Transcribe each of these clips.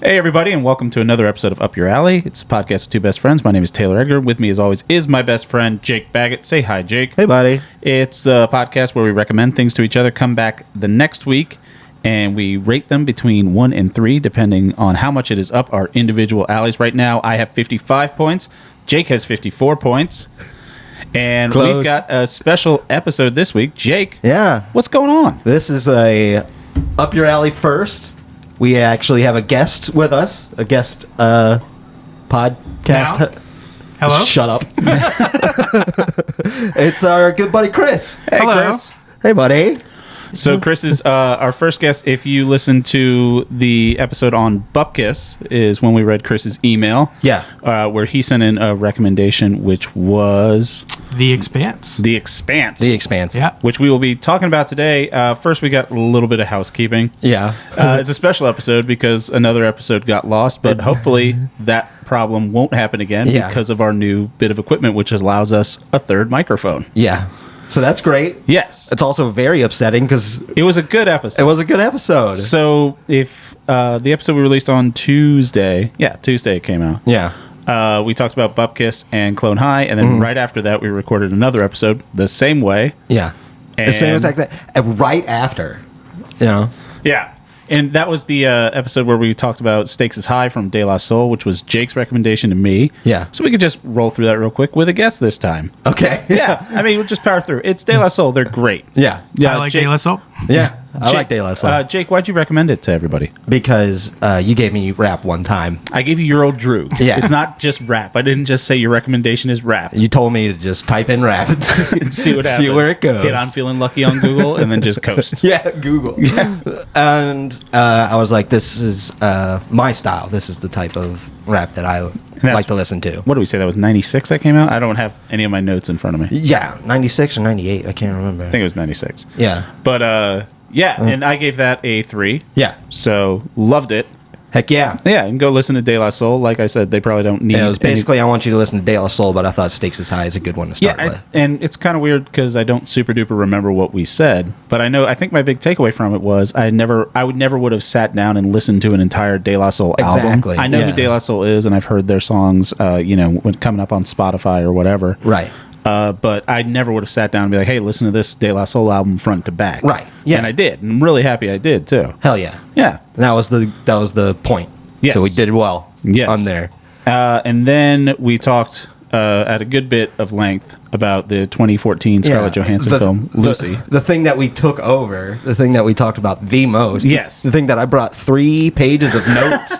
Hey, everybody, and welcome to another episode of Up Your Alley. It's a podcast with two best friends. My name is Taylor Edgar. With me, as always, is my best friend, Jake Baggett. Say hi, Jake. Hey, buddy. It's a podcast where we recommend things to each other, come back the next week, and we rate them between 1 and 3, depending on how much it is up our individual alleys. Right now, I have 55 points. Jake has 54 points. And Close. We've got a special episode this week. Jake, Yeah. what's going on? This is a Up Your Alley first. We actually have a guest with us. A guest podcast. Now? Hello? Shut up. It's our good buddy Chris. Hey, Hello. Chris. Hey, buddy. So Chris is our first guest. If you listen to the episode on Bupkis, is when we read Chris's email. Yeah. Where he sent in a recommendation, which was The Expanse. The Expanse. The Expanse. Yeah. Which we will be talking about today. First, we got a little bit of housekeeping. Yeah. It's a special episode because another episode got lost, but hopefully that problem won't happen again Yeah. because of our new bit of equipment, which allows us a third microphone. Yeah. So that's great. Yes. It's also very upsetting because It was a good episode. it was a good episode. So if the episode we released on Tuesday it came out. Yeah. We talked about Bupkis and Clone High, and then right after that we recorded another episode the same way. Yeah. The same And- exact thing. And right after, you know. Yeah. And that was the episode where we talked about Stakes is High from De La Soul, which was Jake's recommendation to me. Yeah. So we could just roll through that real quick with a guest this time. Okay. Yeah. I mean, we'll just power through. It's De La Soul. They're great. Yeah. Yeah. I like Jake, De La Soul. Yeah. I Jake- like De La Soul. Jake, why'd you recommend it to everybody? Because you gave me rap one time. I gave you your old Drew. Yeah. It's not just rap. I didn't just say your recommendation is rap. You told me to just type in rap And see what happens. See where it goes. Hit I'm feeling lucky on Google and then just coast. Yeah, Google. Yeah. And I was like, this is my style. This is the type of rap that I like to listen to. What do we say? That was 96 that came out? I don't have any of my notes in front of me. Yeah, 96 or 98. I can't remember. I think it was 96. Yeah. But yeah, and I gave that a 3. Yeah. So loved it. Heck yeah. Yeah, and go listen to De La Soul. Like I said, they probably don't need. Yeah, it was any- basically, I want you to listen to De La Soul, but I thought Stakes is High is a good one to start with. And it's kind of weird because I don't super duper remember what we said, but I think my big takeaway from it was I would have sat down and listened to an entire De La Soul album. Exactly, I know yeah. who De La Soul is, and I've heard their songs, when coming up on Spotify or whatever. Right. But I never would have sat down and be like, hey, listen to this De La Soul album front to back. Right, yeah. And I did. And I'm really happy I did, too. Hell yeah. Yeah. And that was the point. Yes. So we did well Yes. on there. And then we talked at a good bit of length about the 2014 Scarlett Johansson film, Lucy. The thing that we took over, the thing that we talked about the most. Yes. The thing that I brought 3 pages of notes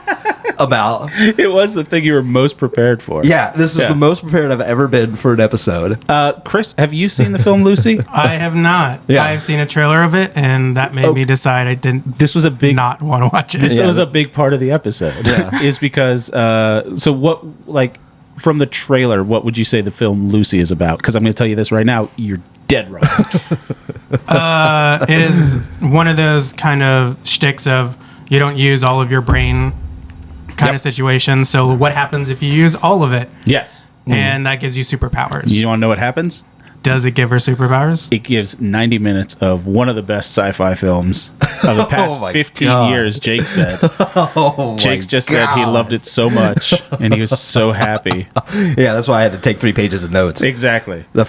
about. It was the thing you were most prepared for. Yeah, this is Yeah. the most prepared I've ever been for an episode. Chris, have you seen the film Lucy? I have not. Yeah. I've seen a trailer of it, and that made me decide I didn't This was a big not want to watch it. This was a big part of the episode. Yeah. Is because so what from the trailer, what would you say the film Lucy is about? Because I'm going to tell you this right now, you're dead wrong. It is one of those kind of shticks of you don't use all of your brain kind Yep. of situations. So what happens if you use all of it? Yes. And that gives you superpowers. You want to know what happens? Does it give her superpowers? It gives 90 minutes of one of the best sci-fi films of the past my 15 God. years, Jake said. Oh, Jake's just said he loved it so much, and he was so happy. Yeah, that's why I had to take 3 pages of notes. Exactly. The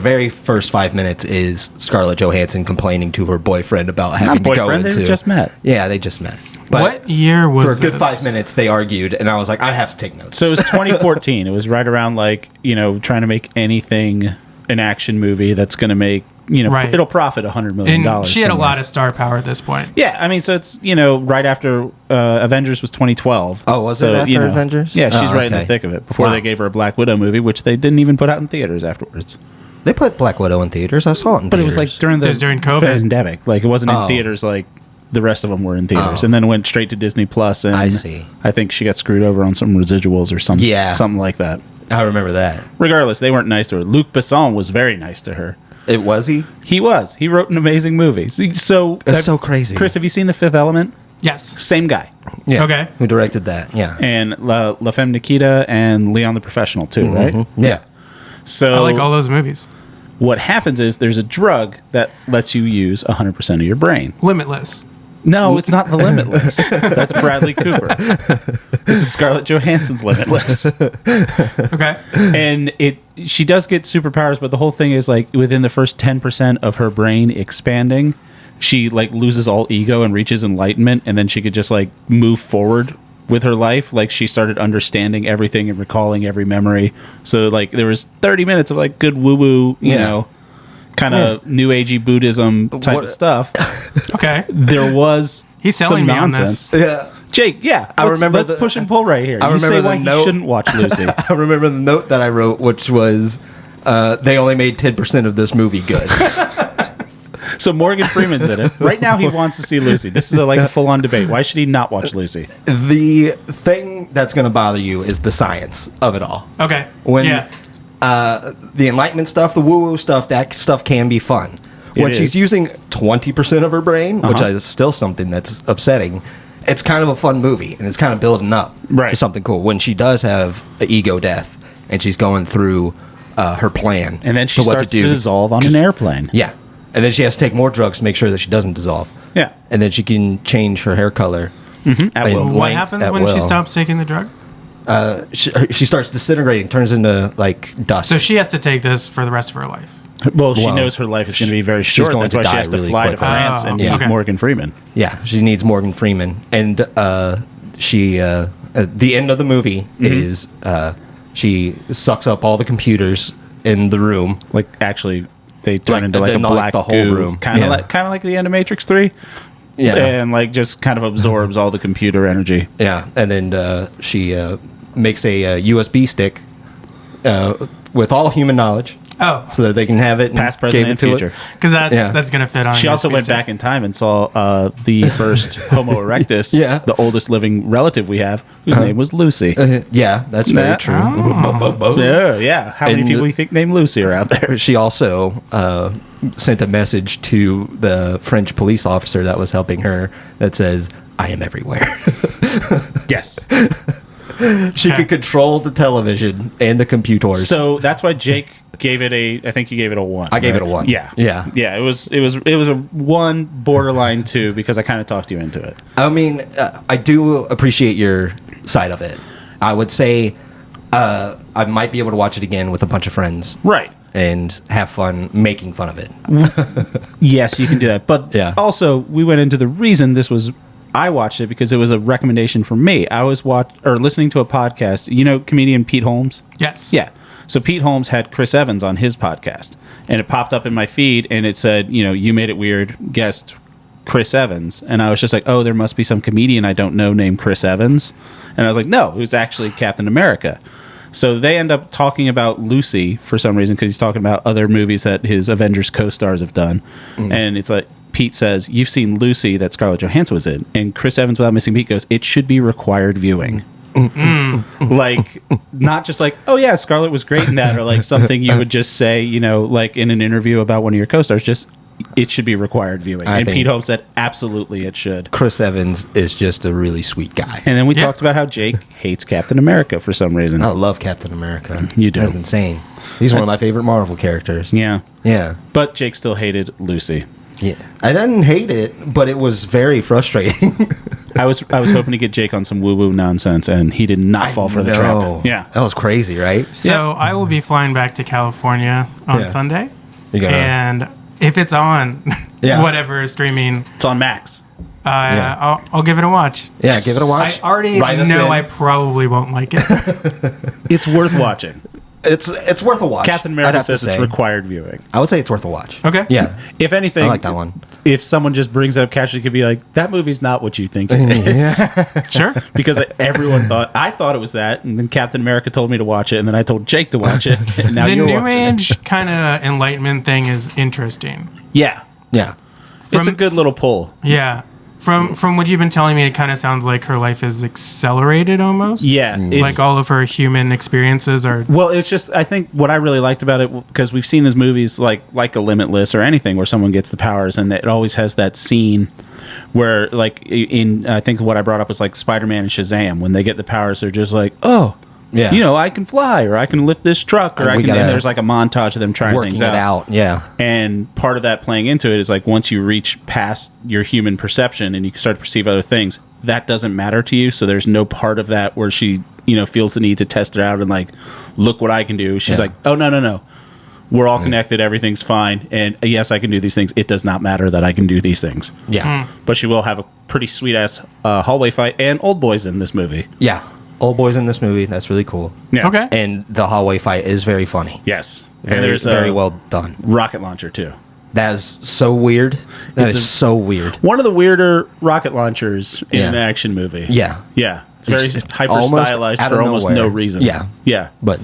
very first 5 minutes is Scarlett Johansson complaining to her boyfriend about having to go boyfriend, into. they just met. Yeah, they just met. But What year was for a good this? 5 minutes, they argued, and I was like, I have to take notes. So it was 2014. It was right around trying to make anything an action movie that's going to make, Right. it'll profit $100 million. And she had a somewhere. lot of star power at this point. Yeah, I mean, so it's, right after Avengers was 2012. Oh, was so, it after Avengers? Yeah, she's Oh, right in the okay. thick of it before Wow. they gave her a Black Widow movie, which they didn't even put out in theaters afterwards. They put Black Widow in theaters. I saw it in But it theaters. was like during It was during COVID. pandemic. Like, it wasn't in Oh. theaters like the rest of them were in theaters. Oh. And then it went straight to Disney Plus, and I see. I think she got screwed over on some residuals or something like that. I remember that. Regardless, they weren't nice to her. Luc Besson was very nice to her. It was he? He was. He wrote an amazing movie. So That's so crazy. Chris, have you seen The Fifth Element? Yes. Same guy. Yeah. Okay. Who directed that? Yeah. And La Femme Nikita and Leon the Professional too, right? Yeah. So I like all those movies. what happens is there's a drug that lets you use 100% of your brain. Limitless. No, it's not The Limitless. That's Bradley Cooper. This is Scarlett Johansson's Limitless. Okay. And she does get superpowers, but the whole thing is like within the first 10% of her brain expanding, she like loses all ego and reaches enlightenment, and then she could just like move forward with her life. Like she started understanding everything and recalling every memory. So like there was 30 minutes of like good woo-woo, you know, kind of new agey Buddhism type of stuff. Okay. There was He's selling some me on nonsense. this. Yeah. Jake, I remember let's push and pull right here. I You say remember why the he note. shouldn't watch Lucy. I remember the note that I wrote, which was, they only made 10% of this movie good. So Morgan Freeman's in it. Right now he wants to see Lucy. This is a full-on debate. Why should he not watch Lucy? The thing that's going to bother you is the science of it all. Okay. When yeah. The enlightenment stuff, the woo-woo stuff, that stuff can be fun. When It she's is. using 20% of her brain, which is still something that's upsetting, it's kind of a fun movie, and it's kind of building up Right. to something cool. When she does have an ego death, and she's going through her plan, And then she for what starts to dissolve on an airplane. Yeah. And then she has to take more drugs to make sure that she doesn't dissolve. Yeah. And then she can change her hair color. At will. What happens when she stops taking the drug? She starts disintegrating, turns into like dust. So she has to take this for the rest of her life. Well, she Well, knows her life is going to be very she's short. going That's to why she die has to really fly to quickly. France and meet okay. Morgan Freeman. Yeah, she needs Morgan Freeman, and she at the end of the movie is she sucks up all the computers in the room. Like, actually, they turn Like, into like a then, like, black the whole goo, room. kind of Yeah. like the end of Matrix 3. Yeah, And like just kind of absorbs all the computer energy. yeah, and then she makes a USB stick with all human knowledge, Oh, so that they can have it and Past, present, gave and it to future. it. because Yeah. that's going to fit on. She a also USB went stick. back in time and saw the first Homo erectus, Yeah. the oldest living relative we have, whose name was Lucy. Yeah, that's very Yeah. true. Yeah. How many And- people do you think named Lucy are out there? She also sent a message to the French police officer that was helping her that says, "I am everywhere." Yes. She could control the television and the computers. So that's why Jake gave it I think he gave it a 1. I gave right? it a 1. Yeah. Yeah. Yeah. It was a 1 borderline 2 because I kind of talked you into it. I mean, I do appreciate your side of it. I would say I might be able to watch it again with a bunch of friends Right. and have fun making fun of it. Yes, you can do that. But Yeah. also, we went into the reason I watched it because it was a recommendation from me. I was listening to a podcast. You know, comedian Pete Holmes? Yes. Yeah. So Pete Holmes had Chris Evans on his podcast, and it popped up in my feed, and it said, you made it weird, guest Chris Evans. And I was just like, oh, there must be some comedian I don't know named Chris Evans. And I was like, no, it was actually Captain America. So they end up talking about Lucy for some reason because he's talking about other movies that his Avengers co-stars have done. And it's like, Pete says, you've seen Lucy that Scarlett Johansson was in. And Chris Evans, without missing Pete, goes, it should be required viewing. Like, not just like, oh yeah, Scarlett was great in that, or like something you would just say, like in an interview about one of your co-stars, just it should be required viewing. I And think- Pete Holmes said, absolutely it should. Chris Evans is just a really sweet guy. And then we Yeah. talked about how Jake hates Captain America for some reason. I love Captain America. You do. That's insane. He's one of my favorite Marvel characters. Yeah. Yeah. But Jake still hated Lucy. Yeah. I didn't hate it, but it was very frustrating. I was hoping to get Jake on some woo-woo nonsense, and he did not fall for the No. trap. Yeah. That was crazy, right? So I will be flying back to California on Yeah. Sunday, You gotta- and if it's on Yeah. whatever is streaming, It's on Max. I'll give it a watch. Yeah, give it a watch. I already Write us know in. I probably won't like it. It's worth watching. It's worth a watch. Captain I'd America have to says it's say. required viewing. I would say it's worth a watch. Okay. Yeah. If anything, I like that one. If someone just brings it up casually, it could be like, that movie's not what you think it is. Sure. Because I thought it was that, and then Captain America told me to watch it, and then I told Jake to watch it, and now The you're New watching it. Age kind of enlightenment thing is interesting. Yeah. Yeah. It's a From- good little pull. Yeah. From what you've been telling me, it kind of sounds like her life is accelerated almost. Yeah. It's, Like all of her human experiences are. well, it's just, I think what I really liked about it, because we've seen these movies like a Limitless or anything where someone gets the powers, and it always has that scene where, like, I think what I brought up was like Spider-Man and Shazam. When they get the powers, they're just like, oh, Yeah. You know, I can fly, or I can lift this truck, or And I we can. And gotta there's like a montage of them trying working things it out. Yeah. And part of that playing into it is like once you reach past your human perception and you can start to perceive other things, that doesn't matter to you. So there's no part of that where she, you know, feels the need to test it out and like, look what I can do. She's like, oh, no. We're all connected. Everything's fine. And yes, I can do these things. It does not matter that I can do these things. Yeah. But she will have a pretty sweet ass hallway fight and old boys in this movie. Yeah. Old boys in this movie. That's really cool. Yeah. Okay. And the hallway fight is very funny. Yes. Very, and there's very a well done. rocket launcher too. That is so weird. That It's is so weird. One of the weirder rocket launchers in Yeah. an action movie. Yeah. Yeah. It's very It's hyper almost stylized out for of almost nowhere. no reason. Yeah. Yeah. But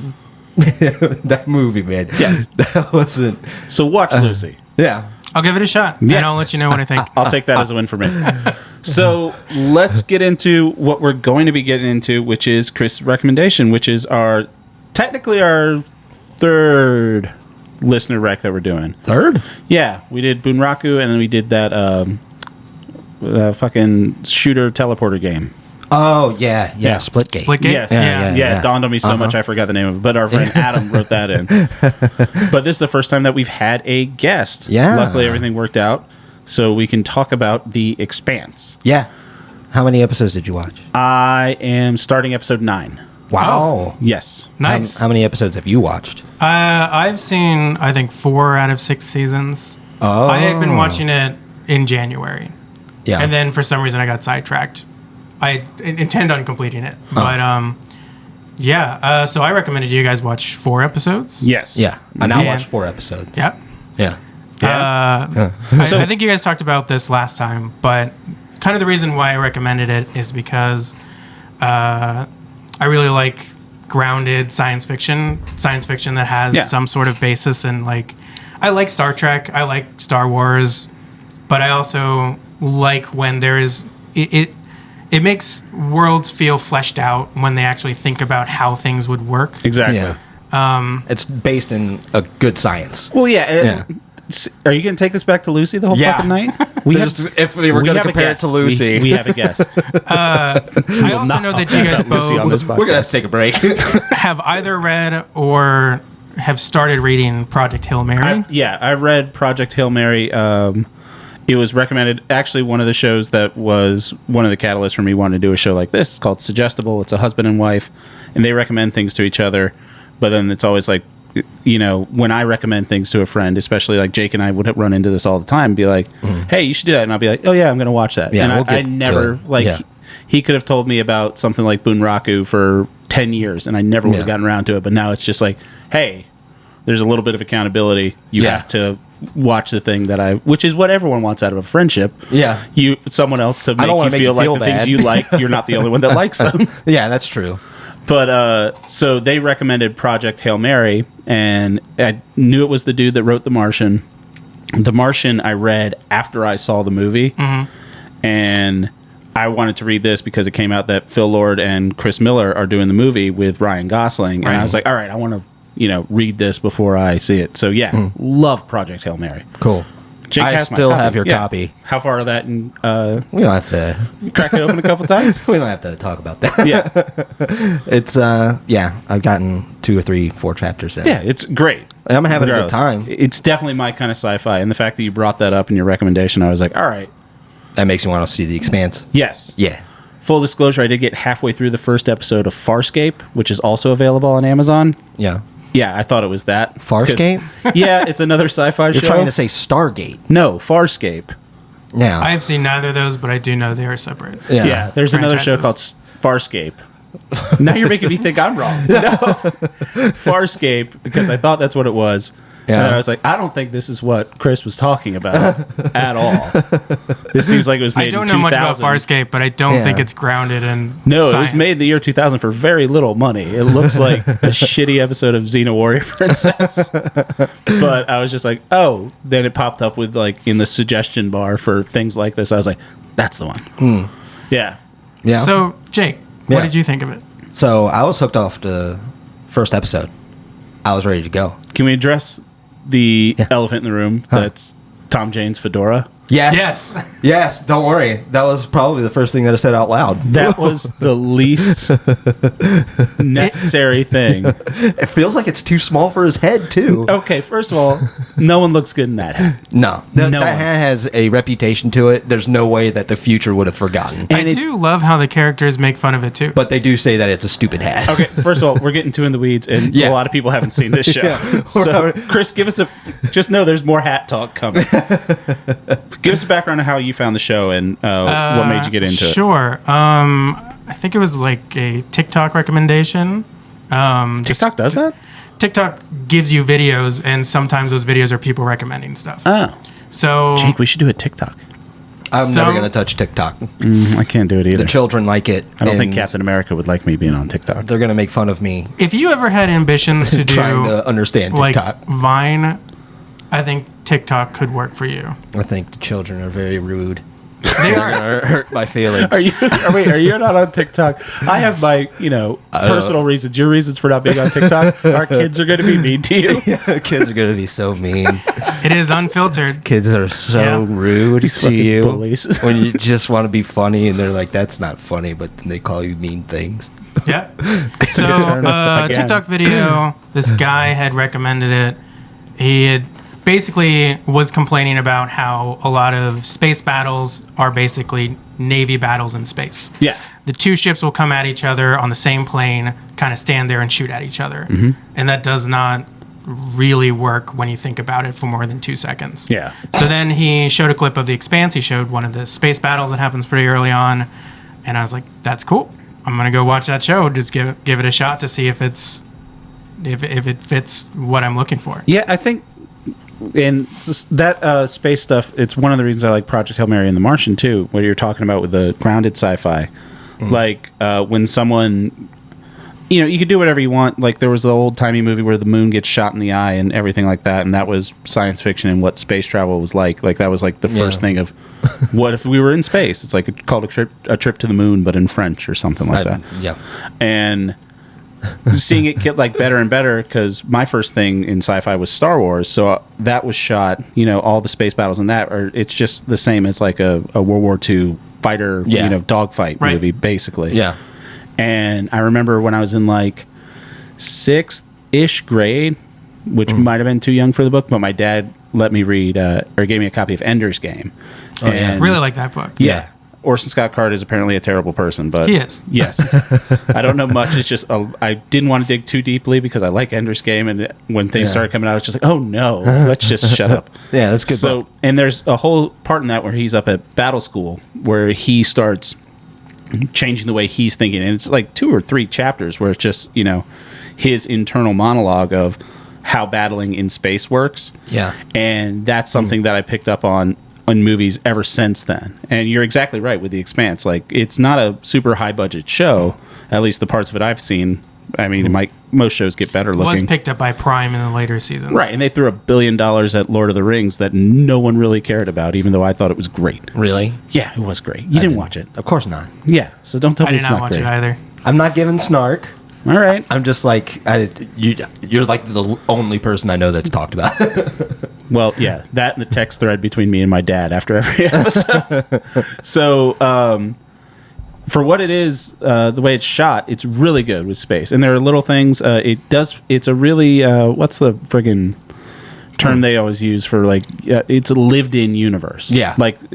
that movie, man. Yes. That wasn't. So watch Lucy. Yeah. I'll give it a shot, Yes. and I'll let you know what I think. I'll take that as a win for me. So let's get into what we're going to be getting into, which is Chris' recommendation, which is technically our third listener rec that we're doing. Third? Yeah, we did Bunraku, and then we did that fucking shooter teleporter game. Oh, yeah. Yeah. Splitgate. Splitgate? Yes, Yeah, yeah. It dawned on me so much I forgot the name of it. But our friend Adam wrote that in. But this is the first time that we've had a guest. Yeah. Luckily, everything worked out. So we can talk about The Expanse. Yeah. How many episodes did you watch? I am starting episode 9. Wow. Yes. Nice. How many episodes have you watched? I've seen, I think, 4 out of 6 seasons. Oh. I had been watching it in January. Yeah. And then for some reason I got sidetracked. I intend on completing it. But, so I recommended you guys watch 4 episodes. Yes. Yeah. I now Yeah. watched 4 episodes. Yep. Yeah. I think you guys talked about this last time, but kind of the reason why I recommended it is because I really like grounded science fiction that has some sort of basis in, like, I like Star Trek, I like Star Wars, but I also like when there is it makes worlds feel fleshed out when they actually think about how things would work. Exactly. Yeah. It's based in a good science. Well, yeah. Are you going to take this back to Lucy the whole fucking night? If we were going to compare it to Lucy. We have a guest. I also know that you guys Lucy on this both we're going to have to take a break. have either read or have started reading Project Hail Mary. I read Project Hail Mary. It was recommended. Actually, one of the shows that was one of the catalysts for me wanting to do a show like this. It's called Suggestible. It's a husband and wife, and they recommend things to each other. But then it's always like, you know, when I recommend things to a friend, especially like Jake and I would run into this all the time, and be like, hey, you should do that. And I'll be like, oh, yeah, I'm going to watch that. Yeah, and we'll get I never, to it. like, Yeah. he could have told me about something like Bunraku for 10 years, and I never would have gotten around to it. But now it's just like, hey, there's a little bit of accountability. You have to watch the thing which is what everyone wants out of a friendship. Yeah. Someone else to make don't you wanna feel make you like feel the things bad. you like, you're not the only one that likes them. Yeah, that's true. But so they recommended Project Hail Mary, and I knew it was the dude that wrote The Martian. The Martian I read after I saw the movie, and I wanted to read this because it came out that Phil Lord and Chris Miller are doing the movie with Ryan Gosling, and I was like, all right, I want to read this before I see it. So love Project Hail Mary. Cool. Jake I has my still copy. have your Yeah. copy. How far are that? And We don't have to. crack it open a couple times. We don't have to talk about that. Yeah, It's I've gotten 2 or 3, 4 chapters in. yeah, it's great. I'm having a good Regardless. time. It's definitely my kind of sci-fi, and the fact that you brought that up in your recommendation, I was like, all right, That makes me want to see The Expanse. yes. Yeah. Full disclosure, I did get halfway through the first episode of Farscape, which is also available on Amazon. Yeah. Yeah, I thought it was that. Farscape? 'Cause- Yeah, it's another sci-fi You're show. trying to say Stargate. No, Farscape. Now. I have seen neither of those, but I do know they are separate. Yeah, there's another show called Farscape. Now you're making me think I'm wrong. No, Farscape, because I thought that's what it was. Yeah. And I was like, I don't think this is what Chris was talking about at all. This seems like it was made I don't in know much about 2000. Farscape, but I don't Yeah. think it's grounded in No, science. it was made in the year 2000 for very little money. It looks like a shitty episode of Xena Warrior Princess. But I was just like, oh. Then it popped up with, like, in the suggestion bar for things like this. I was like, that's the one. Yeah. yeah. So, Jake, what Yeah. did you think of it? So I was hooked off the first episode. I was ready to go. Can we address the elephant in the room? That's Tom Jane's fedora. Yes. Yes. Don't worry. That was probably the first thing that I said out loud. That was the least necessary thing. It feels like it's too small for his head, too. Okay, first of all, no one looks good in that hat. No. That hat has a reputation to it. There's no way that the future would have forgotten. I do love how the characters make fun of it, too. But they do say that it's a stupid hat. Okay, first of all, we're getting too in the weeds, and a lot of people haven't seen this show. So, Chris, give us just know there's more hat talk coming. Give us a background on how you found the show and what made you get into it. Sure. I think it was like a TikTok recommendation. TikTok does that? TikTok gives you videos, and sometimes those videos are people recommending stuff. Oh. So, Jake, we should do a TikTok. I'm never going to touch TikTok. I can't do it either. The children like it. I don't think Captain America would like me being on TikTok. They're going to make fun of me. If you ever had ambitions to do trying to understand TikTok. like Vine, I think TikTok could work for you. I think the children are very rude. They They're are. going to hurt my feelings. Are you not on TikTok? I have my, personal reasons. Your reasons for not being on TikTok. Our kids are going to be mean to you. Kids are going to be so mean. It is unfiltered. Kids are so rude These to fucking you. bullies. When you just want to be funny and they're like, that's not funny, but then they call you mean things. Yeah. So, Again. TikTok video, this guy had recommended it. He had basically was complaining about how a lot of space battles are basically Navy battles in space. Yeah. The two ships will come at each other on the same plane, kind of stand there and shoot at each other. Mm-hmm. And that does not really work when you think about it for more than 2 seconds. Yeah. So then he showed a clip of the Expanse. He showed one of the space battles that happens pretty early on. And I was like, that's cool. I'm going to go watch that show. Just give it a shot to see if it fits what I'm looking for. Yeah, I think and that space stuff, it's one of the reasons I like Project Hail Mary and The Martian, too, what you're talking about with the grounded sci-fi. Mm. Like, when someone... you could do whatever you want. Like, there was the old-timey movie where the moon gets shot in the eye and everything like that, and that was science fiction and what space travel was like. Like, that was, like, the first thing of what if we were in space? It's like called a trip to the moon, but in French or something like that. Yeah. And... seeing it get like better and better, because my first thing in sci-fi was Star Wars, so that was shot, all the space battles in that are, it's just the same as like a World War II fighter, dogfight movie, basically. Yeah. And I remember when I was in like 6th-ish grade, which might have been too young for the book, but my dad let me read or gave me a copy of Ender's Game. I really like that book. Yeah. Orson Scott Card is apparently a terrible person, but he is. Yes, I don't know much. It's just I didn't want to dig too deeply because I like Ender's Game, and when things started coming out, I was just like, oh no, let's just shut up. Yeah, that's good. So, and there's a whole part in that where he's up at battle school where he starts changing the way he's thinking, and it's like 2 or 3 chapters where it's just his internal monologue of how battling in space works. Yeah, and that's something that I picked up on in movies ever since then. And you're exactly right with The Expanse. Like, it's not a super high budget show, at least the parts of it I've seen. I mean, most shows get better looking. It was picked up by Prime in the later seasons. Right, and they threw $1 billion at Lord of the Rings that no one really cared about, even though I thought it was great. Really? Yeah, it was great. You didn't watch it. Of course not. Yeah, so don't tell me it's not I did not watch great. it either. I'm not giving snark. All right. I'm just like, you're like the only person I know that's talked about it. Well, yeah, that and the text thread between me and my dad after every episode. So, for what it is, the way it's shot, it's really good with space. And there are little things. It's a really, what's the friggin' term they always use for, like, it's a lived-in universe. Yeah. Like,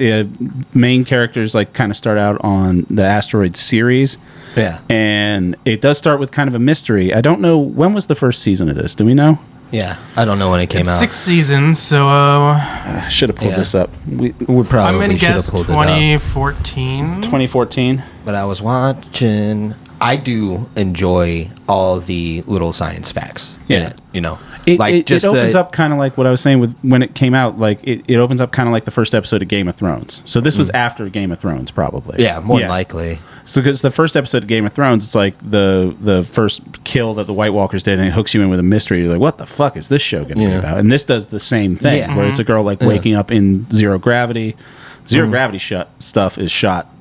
main characters, like, kind of start out on the asteroid Ceres. Yeah. And it does start with kind of a mystery. I don't know, when was the first season of this? Do we know? Yeah, I don't know when it came out. 6 seasons, so I should have pulled this up. We I'm probably going to should guess have pulled it up. 2014. 2014. But I was watching. I do enjoy all the little science facts in it. It opens up kind of like what I was saying with when it came out. Like it opens up kind of like the first episode of Game of Thrones. So this was after Game of Thrones, probably. Yeah, more than likely. So because the first episode of Game of Thrones, it's like the first kill that the White Walkers did, and it hooks you in with a mystery. You're like, what the fuck is this show going to be about? And this does the same thing, where it's a girl like waking up in zero gravity. Zero gravity stuff is shot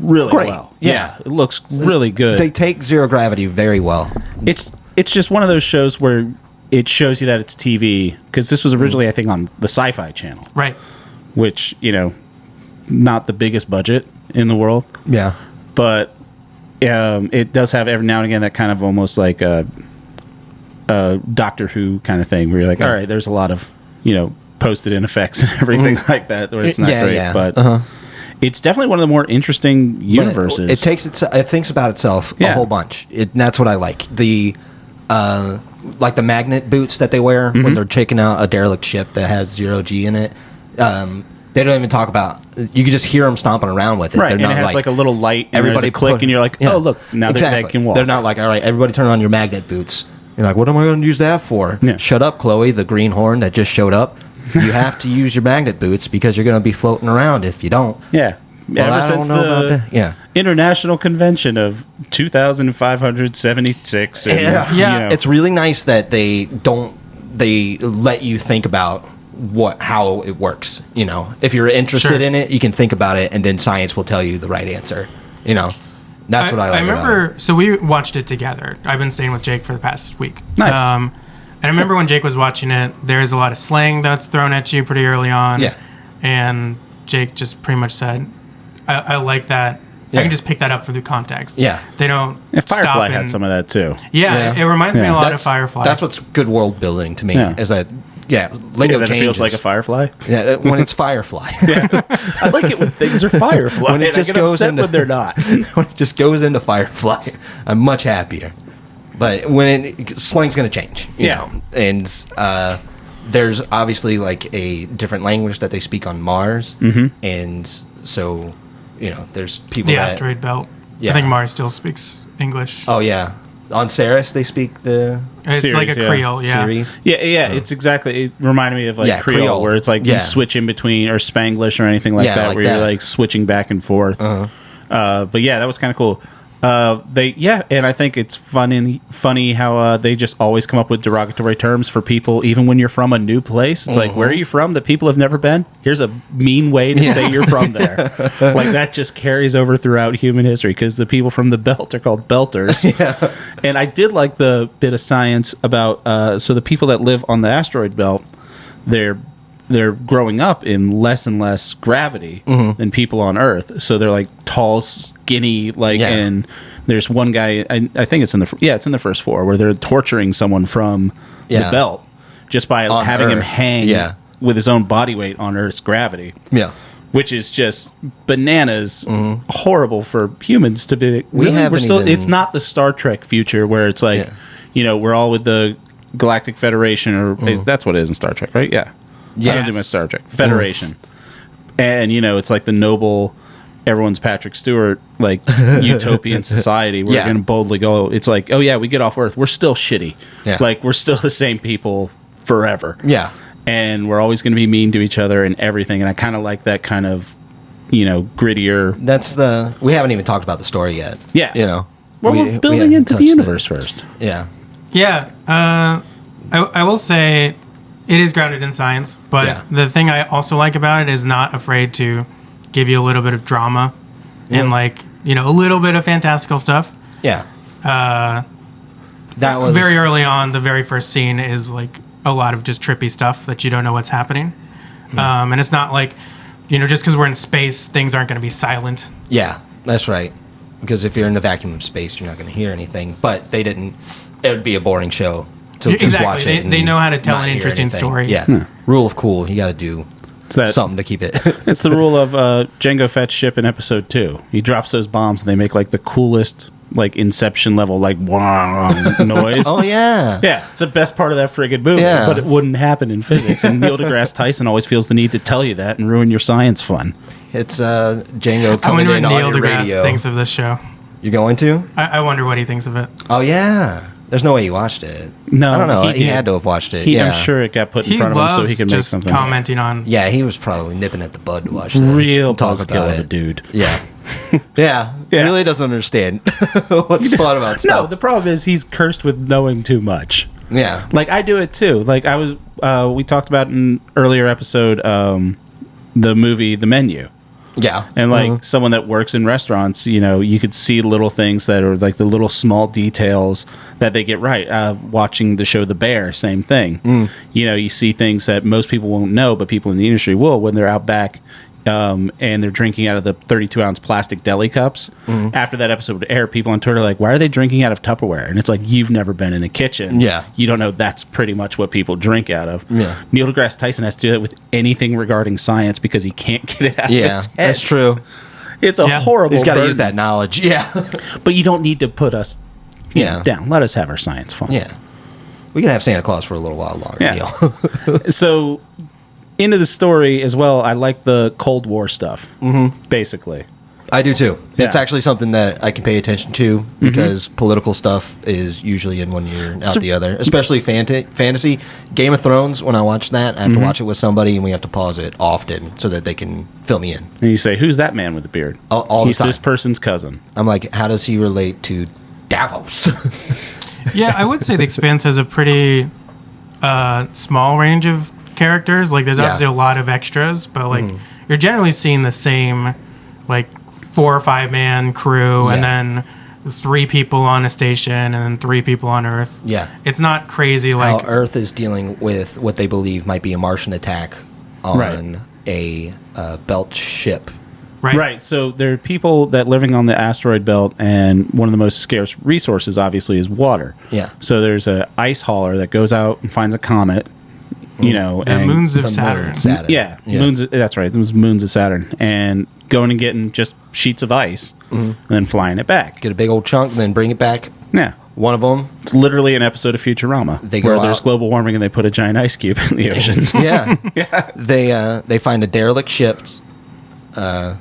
really Great. well. Yeah. It looks really good. They take zero gravity very well. It's just one of those shows where it shows you that it's TV, because this was originally, I think, on the Sci-Fi Channel. Right. Which, not the biggest budget in the world, Yeah. but it does have every now and again that kind of almost like a Doctor Who kind of thing where you're like, all right, there's a lot of, posted in effects and everything like that where it's not great, but it's definitely one of the more interesting universes. It thinks about itself a whole bunch. That's what I like. The like the magnet boots that they wear when they're checking out a derelict ship that has 0G in it. They don't even talk about. You can just hear them stomping around with it. Right, They're and not it has like a little light, and everybody click, and you're like, oh look, now they can walk. They're not like, all right, everybody turn on your magnet boots. You're like, what am I going to use that for? Yeah. Shut up, Chloe, the greenhorn that just showed up. You have to use your magnet boots because you're going to be floating around if you don't. Yeah. Well, Ever since the International Convention of 2576. And, It's really nice that they let you think about how it works. If you're interested in it, you can think about it, and then science will tell you the right answer. That's what I like. I remember. About it. So we watched it together. I've been staying with Jake for the past week. Nice. And I remember when Jake was watching it, there's a lot of slang that's thrown at you pretty early on. Yeah. And Jake just pretty much said, I like that. Yeah. I can just pick that up for the context. Yeah. They don't Firefly had some of that too. Yeah, it reminds me a lot of Firefly. That's what's good world building to me. Yeah. Is that lingo That it feels like a firefly. Yeah, when it's Firefly. I like it when things are firefly. When it just goes into when they're not. When it just goes into Firefly, I'm much happier. But when slang's going to change, you know, and there's obviously like a different language that they speak on Mars, and so there's people. The asteroid belt. Yeah. I think Mars still speaks English. Oh yeah, on Ceres they speak the. It's series, like a Creole, series. Yeah. It's exactly. It reminded me of like Creole, where it's like you switch in between, or Spanglish or anything like that, where you're like switching back and forth. But yeah, that was kind of cool. And I think it's funny how they just always come up with derogatory terms for people, even when you're from a new place. It's like, where are you from that people have never been? Here's a mean way to say you're from there. Like that just carries over throughout human history because the people from the belt are called belters. And I did like the bit of science about so the people that live on the asteroid belt, they're growing up in less and less gravity than people on Earth. So they're like tall, skinny, and there's one guy, I think it's in the first 4, where they're torturing someone from the belt just by having him hang with his own body weight on Earth's gravity. Yeah. Which is just bananas, horrible for humans to be. It's not the Star Trek future where it's like, we're all with the Galactic Federation, or that's what it is in Star Trek, right? Yeah. I don't do my Star Trek Federation, and it's like the noble, everyone's Patrick Stewart, like utopian society. We're gonna boldly go. It's like, oh yeah, we get off Earth, we're still shitty. Like we're still the same people forever. And we're always gonna be mean to each other and everything. And I kind of like that kind of, grittier. We haven't even talked about the story yet. Well, we're building into the universe first. I will say. It is grounded in science, but the thing I also like about it is not afraid to give you a little bit of drama and a little bit of fantastical stuff. That was very early on. The very first scene is like a lot of just trippy stuff that you don't know what's happening. And it's not like, just because we're in space, things aren't going to be silent. Yeah, that's right. Because if you're in the vacuum of space, you're not going to hear anything. But it would be a boring show. Exactly. They know how to tell an interesting story. Yeah. Rule of cool. You got to do something to keep it. It's the rule of Jango Fett's ship in episode 2. He drops those bombs and they make like the coolest, like Inception level, like noise. Oh yeah. Yeah. It's the best part of that friggin' movie. Yeah. But it wouldn't happen in physics. And Neil deGrasse Tyson always feels the need to tell you that and ruin your science fun. It's Django I coming wonder in what on Neil your deGrasse radio. thinks of this show. You going to? I wonder what he thinks of it. Oh yeah. There's no way he watched it. No, I don't know. He did. had to have watched it. I'm sure it got put in front of him so he can make just something. commenting on. Yeah, he was probably nipping at the bud to watch this. Real talk buzzkill about of a it. dude. Yeah. Yeah. He really doesn't understand what's fun about stuff. No, the problem is he's cursed with knowing too much. Yeah. Like I do it too. Like I was, we talked about in an earlier episode, the movie The Menu. Yeah. And like someone that works in restaurants, you could see little things that are like the little small details that they get right. Watching the show The Bear, same thing. You see things that most people won't know, but people in the industry will when they're out back and they're drinking out of the 32-ounce plastic deli cups. After that episode would air, people on Twitter are like, why are they drinking out of Tupperware? And it's like, you've never been in a kitchen. Yeah. You don't know that's pretty much what people drink out of. Yeah. Neil deGrasse Tyson has to do that with anything regarding science because he can't get it out of his head. That's true. It's a horrible He's got to burden. use that knowledge. Yeah. But you don't need to put us down. Let us have our science fun. Yeah. We can have Santa Claus for a little while longer. Yeah. So, into the story as well, I like the Cold War stuff, basically. I do too. It's Yeah. actually something that I can pay attention to because political stuff is usually in one ear and out the other, especially fantasy. Game of Thrones, when I watch that, I have to watch it with somebody and we have to pause it often so that they can fill me in. And you say, who's that man with the beard? All the He's time. this person's cousin. I'm like, how does he relate to Davos? Yeah, I would say The Expanse has a pretty small range of characters. Like, there's obviously a lot of extras, but like you're generally seeing the same, like 4 or 5 man crew, and then 3 people on a station, and then 3 people on Earth. Yeah. It's not crazy How like Earth is dealing with what they believe might be a Martian attack on a belt ship. Right. So there are people that living on the asteroid belt, and one of the most scarce resources, obviously, is water. Yeah. So there's a ice hauler that goes out and finds a comet. You know, the and moons of The Saturn. moon, Saturn. Yeah, moons. That's right. Those moons of Saturn, and going and getting just sheets of ice, and then flying it back. Get a big old chunk, then bring it back. Yeah, One of them, it's literally an episode of Futurama They where go there's out- global warming and they put a giant ice cube in the oceans. yeah, They find a derelict ship,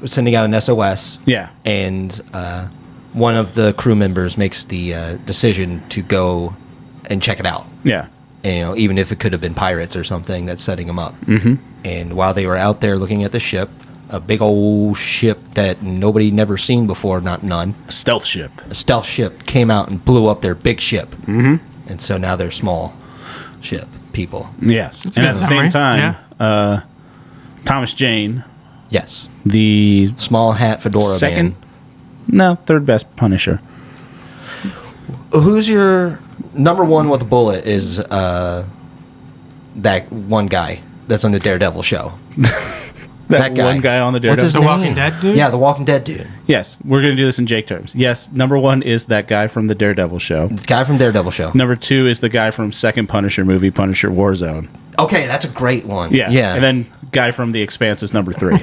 sending out an SOS. Yeah. and one of the crew members makes the decision to go and check it out. Yeah. And, you know, even if it could have been pirates or something that's setting them up. Mm-hmm. And while they were out there looking at the ship, a big old ship that nobody never seen before, not none, A stealth ship. a stealth ship came out and blew up their big ship. Mm-hmm. And so now they're small ship people. Yes. That's a And good at the same summary. time, Thomas Jane, Yes. the Small hat fedora third best Punisher. man. Who's your number one with a bullet is that one guy that's on the Daredevil show. That one guy on the What's his Daredevil. The name? Walking Dead dude? Yeah, the Walking Dead dude. Yes, we're going to do this in Jake terms. Yes, number 1 is that guy from the Daredevil show. The guy from Daredevil show. Number 2 is the guy from second Punisher movie, Punisher Warzone. Okay, that's a great one. Yeah. Yeah. And then guy from The Expanse is number 3.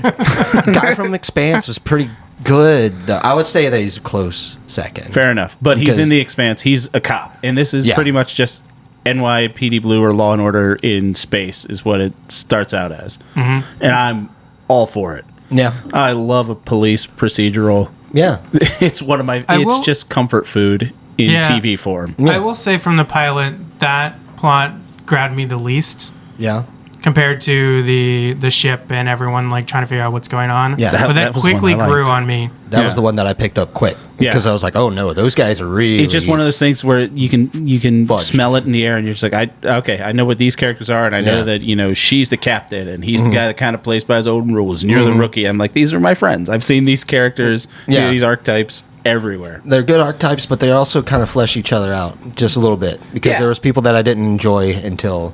guy from Expanse was pretty good. Though. I would say that he's a close second. Fair enough. But he's Because- in The Expanse. He's a cop. And this is Yeah. pretty much just NYPD Blue or Law and Order in space is what it starts out as. Mm-hmm. And I'm all for it. Yeah. I love a police procedural. Yeah. It's one of my. I It's will- just comfort food in Yeah. TV form. I will say from the pilot, that plot grabbed me the least Yeah. compared to the ship and everyone like trying to figure out what's going on. Yeah. But That that was the one quickly I grew liked. on me. That was Yeah. the one that I picked up quick. Yeah. Because I was like, oh no, those guys are really. It's just one of those things where you can Fudged. smell it in the air, and you're just like, I know what these characters are, and I know Yeah. that she's the captain, and he's the guy that kind of plays by his own rules, and you're the rookie. I'm like, these are my friends. I've seen these characters, Yeah. these archetypes everywhere. They're good archetypes, but they also kind of flesh each other out just a little bit. Because Yeah. there was people that I didn't enjoy until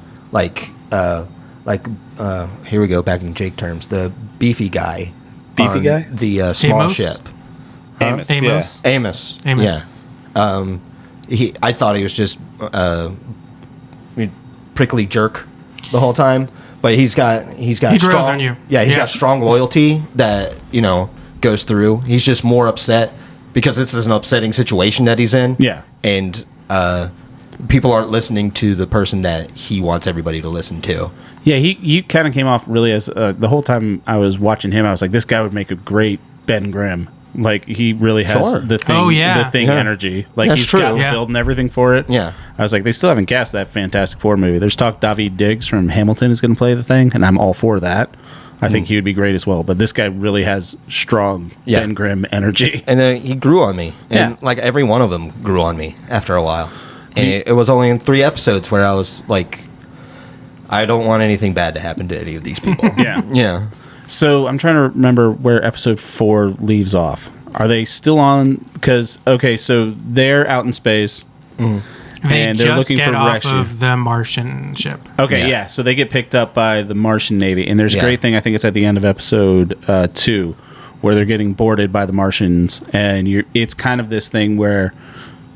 here we go back in Jake terms, the beefy guy. Beefy on guy? The small Amos? ship. Amos, Amos. Amos. Amos. Yeah. I thought he was just prickly jerk the whole time, but he's got He strong, grows on you. Yeah, he's Yeah. got strong loyalty that goes through. He's just more upset because this is an upsetting situation that he's in. Yeah. and people aren't listening to the person that he wants everybody to listen to. Yeah, he kind of came off really as the whole time I was watching him, I was like, this guy would make a great Ben Grimm. Like he really has Sure. the thing, Oh, yeah. the thing Yeah. energy. Like That's he's true. got the Yeah. build and everything for it. Yeah. I was like, they still haven't cast that Fantastic Four movie. There's talk Daveed Diggs from Hamilton is going to play the thing, and I'm all for that. I think he would be great as well. But this guy really has strong Yeah. Ben Grimm energy. And he grew on me, and Yeah. like every one of them grew on me after a while. And it was only in 3 episodes where I was like, I don't want anything bad to happen to any of these people. Yeah. Yeah. So I'm trying to remember where episode 4 leaves off. Are they still on? Because, okay, so they're out in space. and they're looking for off rescue. of the Martian ship. Okay, yeah. So they get picked up by the Martian Navy, and there's a great thing. I think it's at the end of episode 2, where they're getting boarded by the Martians, and it's kind of this thing where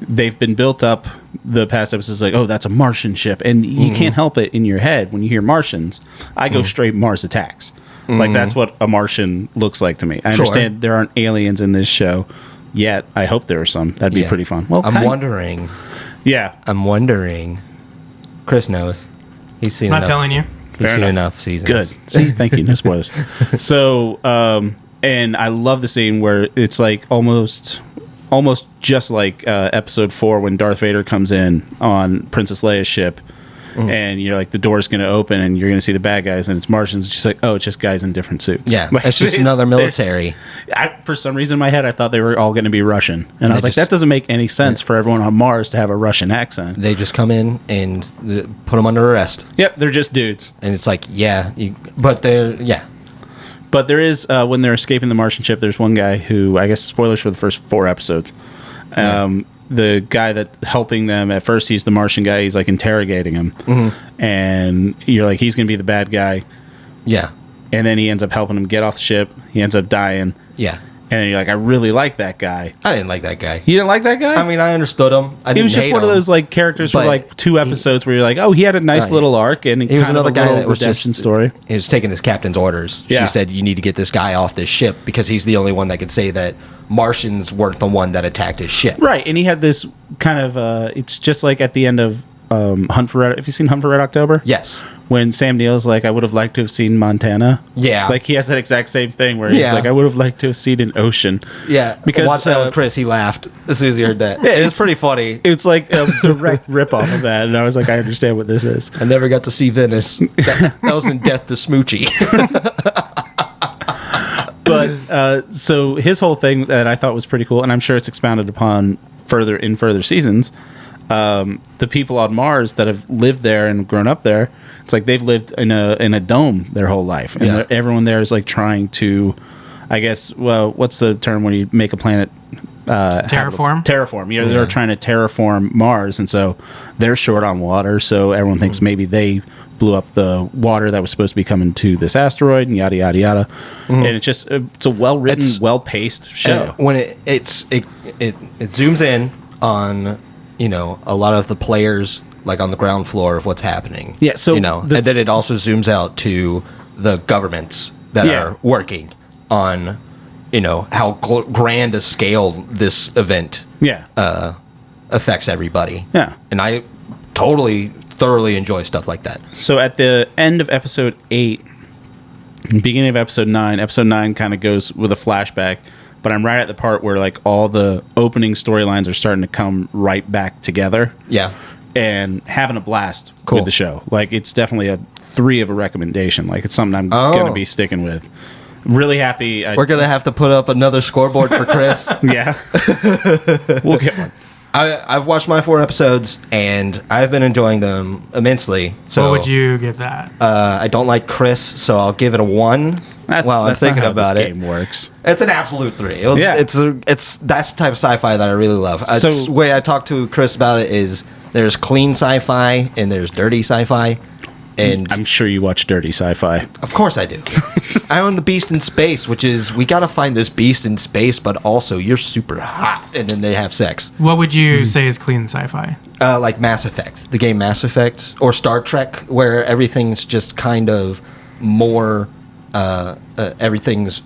they've been built up. The past episodes, like, oh, that's a Martian ship, and you can't help it in your head when you hear Martians. I go straight Mars attacks. Like that's what a Martian looks like to me. I understand there aren't aliens in this show yet. I hope there are some. That'd be pretty fun. Well, I'm wondering. Yeah, I'm wondering. Chris knows. He's seen. I'm not telling you. He's seen enough seasons. Good. See, thank you. No spoilers. So, and I love the scene where it's like almost just like episode 4 when Darth Vader comes in on Princess Leia's ship, and you're like, the door's going to open and you're going to see the bad guys, and it's Martians. It's just like, oh, it's just guys in different suits. Yeah, like, it's just another military. For some reason in my head, I thought they were all going to be Russian, and I was like, that doesn't make any sense for everyone on Mars to have a Russian accent. They just come in and put them under arrest. Yep, they're just dudes. And it's like, but they're But there is, when they're escaping the Martian ship, there's one guy who, I guess, spoilers for the first 4 episodes. The guy that helping them, at first he's the Martian guy, he's like interrogating him. And you're like, he's going to be the bad guy. Yeah. And then he ends up helping him get off the ship. He ends up dying. Yeah. And you're like, I really like that guy. I didn't like that guy. You didn't like that guy? I mean, I understood him. He was just one of those like characters for like 2 episodes where you're like, oh, he had a nice little arc, and he was another guy that was redemption just story. He was taking his captain's orders. Yeah. She said, you need to get this guy off this ship because he's the only one that could say that Martians weren't the one that attacked his ship. Right, and he had this kind of it's just like at the end of Hunt for Red. Have you seen Hunt for Red October? Yes. When Sam Neill's like, I would have liked to have seen Montana. Yeah. Like he has that exact same thing where he's like, I would have liked to have seen an ocean. Yeah. Because watch that with Chris. He laughed as soon as he heard that. Yeah, it's pretty funny. It's like a direct ripoff of that, and I was like, I understand what this is. I never got to see Venice. That was in Death to Smoochie. But so his whole thing that I thought was pretty cool, and I'm sure it's expounded upon further seasons. The people on Mars that have lived there and grown up there, it's like they've lived in a dome their whole life, and everyone there is like trying to, I guess, well, what's the term when you make a planet? Terraform. Terraform. You know, they're trying to terraform Mars, and so they're short on water. So everyone thinks maybe they blew up the water that was supposed to be coming to this asteroid, and yada yada yada. And it's a well written, well paced show. When it zooms in on, you know, a lot of the players like on the ground floor of what's happening. Yeah, so you know, and then it also zooms out to the governments that are working on, you know, how grand a scale this event affects everybody. Yeah. And I thoroughly enjoy stuff like that. So at the end of episode 8, beginning of episode 9 kind of goes with a flashback, but I'm right at the part where like all the opening storylines are starting to come right back together. Yeah. And having a blast with the show. Like it's definitely a 3 of a recommendation. Like it's something I'm going to be sticking with. Really happy. We're going to have to put up another scoreboard for Chris. Yeah. We'll get one. I've watched my 4 episodes, and I've been enjoying them immensely. So what would you give that? I don't like Chris, so I'll give it a 1. I'm thinking about it. Game works. It's an absolute 3. That's the type of sci-fi that I really love. The way I talk to Chris about it is there's clean sci-fi and there's dirty sci-fi. And I'm sure you watch dirty sci-fi. Of course I do. I own the Beast in Space, which is we got to find this beast in space, but also you're super hot, and then they have sex. What would you say is clean sci-fi? Like Mass Effect, the game Mass Effect, or Star Trek, where everything's just kind of more. Everybody's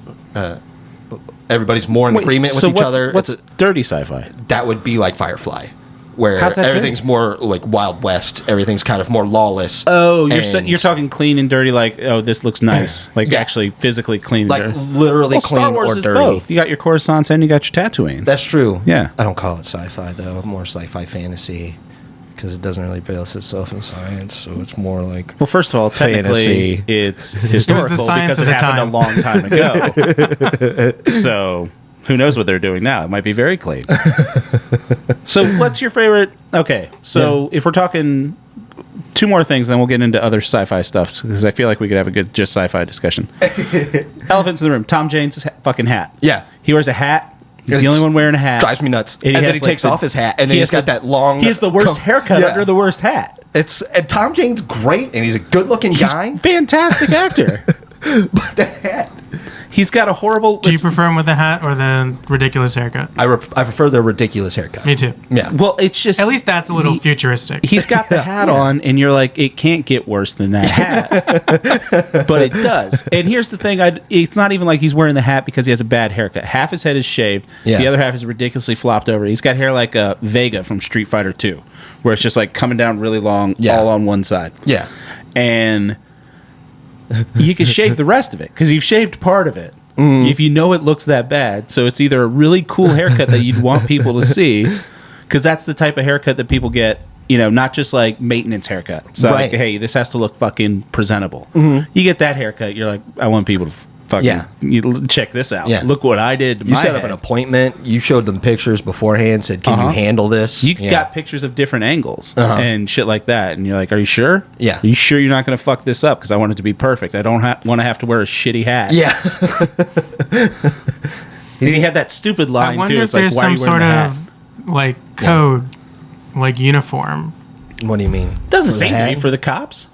more in agreement with each other. What's dirty sci-fi? That would be like Firefly. Where everything's more like Wild West, everything's kind of more lawless. Oh, you're talking clean and dirty, like this looks nice, like actually physically clean, like and dirty. Literally clean Star Wars or is dirty. Both. You got your Coruscants and you got your Tatooines. That's true. Yeah, I don't call it sci-fi though. More sci-fi fantasy because it doesn't really base itself in science, so it's more like. Well, first of all, technically, fantasy. It's historical because it happened a long time ago. So. Who knows what they're doing now? It might be very clean. So what's your favorite? Okay, so if we're talking 2 more things, then we'll get into other sci-fi stuff because I feel like we could have a good just sci-fi discussion. Elephants in the room. Tom Jane's fucking hat. Yeah. He wears a hat He's the only one wearing a hat. Drives me nuts. And then he takes off his hat, and then he's got that long... He has the worst haircut under the worst hat. And Tom Jane's great, and he's a good-looking guy. Fantastic actor. But the hat... He's got a horrible... Do you prefer him with a hat or the ridiculous haircut? I prefer the ridiculous haircut. Me too. Yeah. Well, it's just... At least that's a little futuristic. He's got the hat on, and you're like, it can't get worse than that hat. But it does. And here's the thing. It's not even like he's wearing the hat because he has a bad haircut. Half his head is shaved. Yeah. The other half is ridiculously flopped over. He's got hair like Vega from Street Fighter 2, where it's just like coming down really long, all on one side. Yeah. And you can shave the rest of it because you've shaved part of it. If you know it looks that bad. So it's either a really cool haircut that you'd want people to see, because that's the type of haircut that people get, not just like maintenance haircut. So like, hey, this has to look fucking presentable. You get that haircut, you're like, I want people to fucking check this out. Yeah. Look what I did to You set up an appointment. You showed them pictures beforehand, said, can you handle this? You got pictures of different angles and shit like that. And you're like, are you sure? Yeah. Are you sure you're not going to fuck this up? Because I want it to be perfect. I don't want to have to wear a shitty hat. Yeah. He had that stupid line, I wonder too. if It's like, there's why some are you sort wearing of, like, code, like, uniform. What do you mean? Doesn't seem to be for the cops.